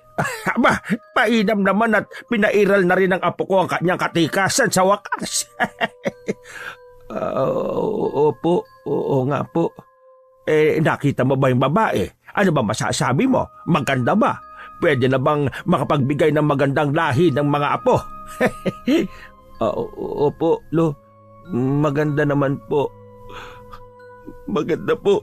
Aba, painam naman at pinairal na rin ng apo ko ang kanyang katikasan sa wakas. opo, oo nga po. Nakita mo ba yung babae? Ano ba masasabi mo? Maganda ba? Pwede na bang makapagbigay ng magandang lahi ng mga apo? Opo, Lo. Maganda naman po. Maganda po.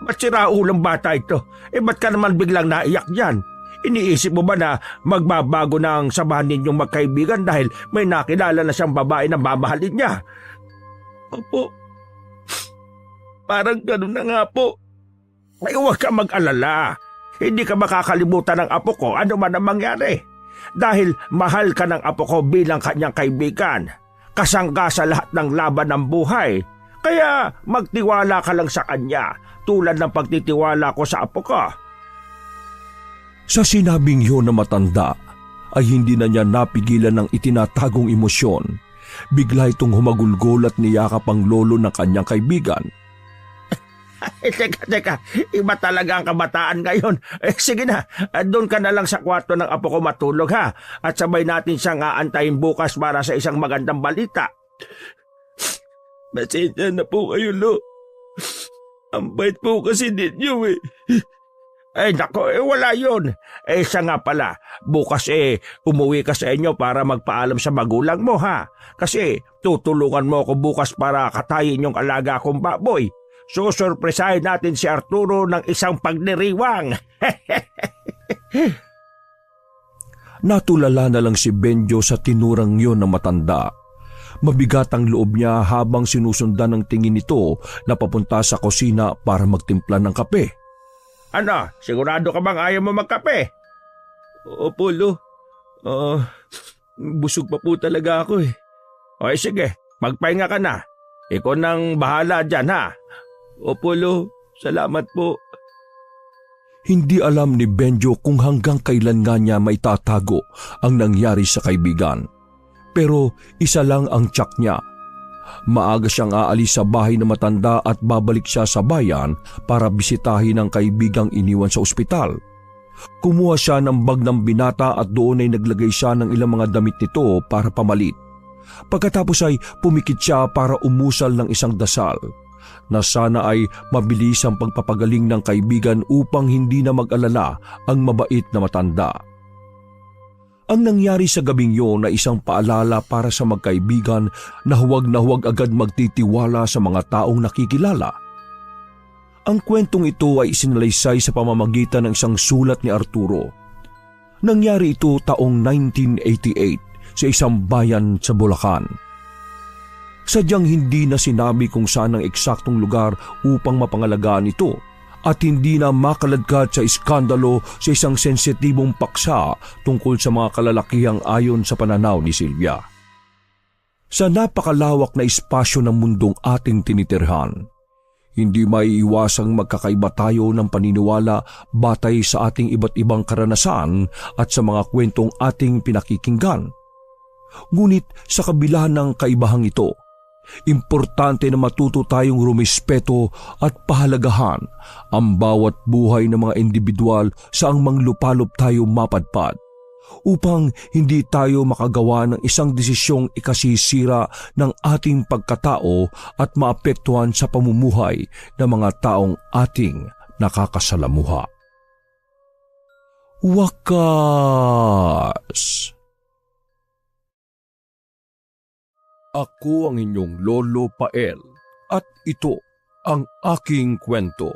Ba't siraulang bata ito? Ba't ka naman biglang naiyak dyan? Iniisip mo ba na magbabago na ang samahan ninyong magkaibigan dahil may nakilala na siyang babae na mamahalin niya? Opo. Parang ganun na nga po. Huwag ka mag-alala. Hindi ka makakalimutan ng apo ko ano man ang mangyari. Dahil mahal ka ng apo ko bilang kanyang kaibigan. Kasangga sa lahat ng laban ng buhay. Kaya magtiwala ka lang sa kanya tulad ng pagtitiwala ko sa apo ko. Sa sinabing yun na matanda, ay hindi na niya napigilan ng itinatagong emosyon. Bigla itong humagulgol at niyakap ang lolo ng kanyang kaibigan. Teka, iba talaga ang kabataan ngayon. Sige na, doon ka na lang sa kwarto ng apo ko matulog ha. At sabay natin siyang aantayin bukas para sa isang magandang balita. Pasensya na po kayo, Lo. Ang bait po kasi ninyo eh. Nako, wala yun. Siya nga pala, bukas umuwi ka sa inyo para magpaalam sa magulang mo ha. Kasi tutulungan mo ako bukas para katayin yung alaga kong baboy. Susurpresahin natin si Arturo ng isang pagniriwang. Natulala na lang si Benjo sa tinurang yun ng matanda. Mabigat ang loob niya habang sinusundan ng tingin nito na papunta sa kusina para magtimpla ng kape. Ano, sigurado ka bang ayaw mo magkape? Opo, Lo. Busog pa po talaga ako eh. Sige, magpahinga ka na. Ikaw nang bahala dyan ha. Opo, Lo. Salamat po. Hindi alam ni Benjo kung hanggang kailan nga niya maitatago ang nangyari sa kaibigan. Pero isa lang ang tiyak niya. Maaga siyang aalis sa bahay na matanda at babalik siya sa bayan para bisitahin ang kaibigang iniwan sa ospital. Kumuha siya ng bag ng binata at doon ay naglagay siya ng ilang mga damit nito para pamalit. Pagkatapos ay pumikit siya para umusal ng isang dasal na sana ay mabilis ang pagpapagaling ng kaibigan upang hindi na mag-alala ang mabait na matanda. Ang nangyari sa gabing yun ay isang paalala para sa magkaibigan na huwag agad magtitiwala sa mga taong nakikilala. Ang kwentong ito ay isinalaysay sa pamamagitan ng isang sulat ni Arturo. Nangyari ito taong 1988 sa isang bayan sa Bulacan. Sadyang hindi na sinabi kung saan ang eksaktong lugar upang mapangalagaan ito at hindi na makaladkad sa iskandalo sa isang sensitibong paksa tungkol sa mga kalalakihang ayon sa pananaw ni Silvia. Sa napakalawak na espasyo ng mundong ating tinitirhan, hindi maiiwasang magkakaiba tayo ng paniniwala batay sa ating iba't ibang karanasan at sa mga kwentong ating pinakikinggan. Ngunit sa kabila ng kaibahang ito, importante na matuto tayong rumispeto at pahalagahan ang bawat buhay ng mga individual saang manglupalop tayo mapadpad upang hindi tayo makagawa ng isang desisyong ikasisira ng ating pagkatao at maapektuhan sa pamumuhay ng mga taong ating nakakasalamuha. Wakas! Ako ang inyong Lolo Pael at ito ang aking kwento.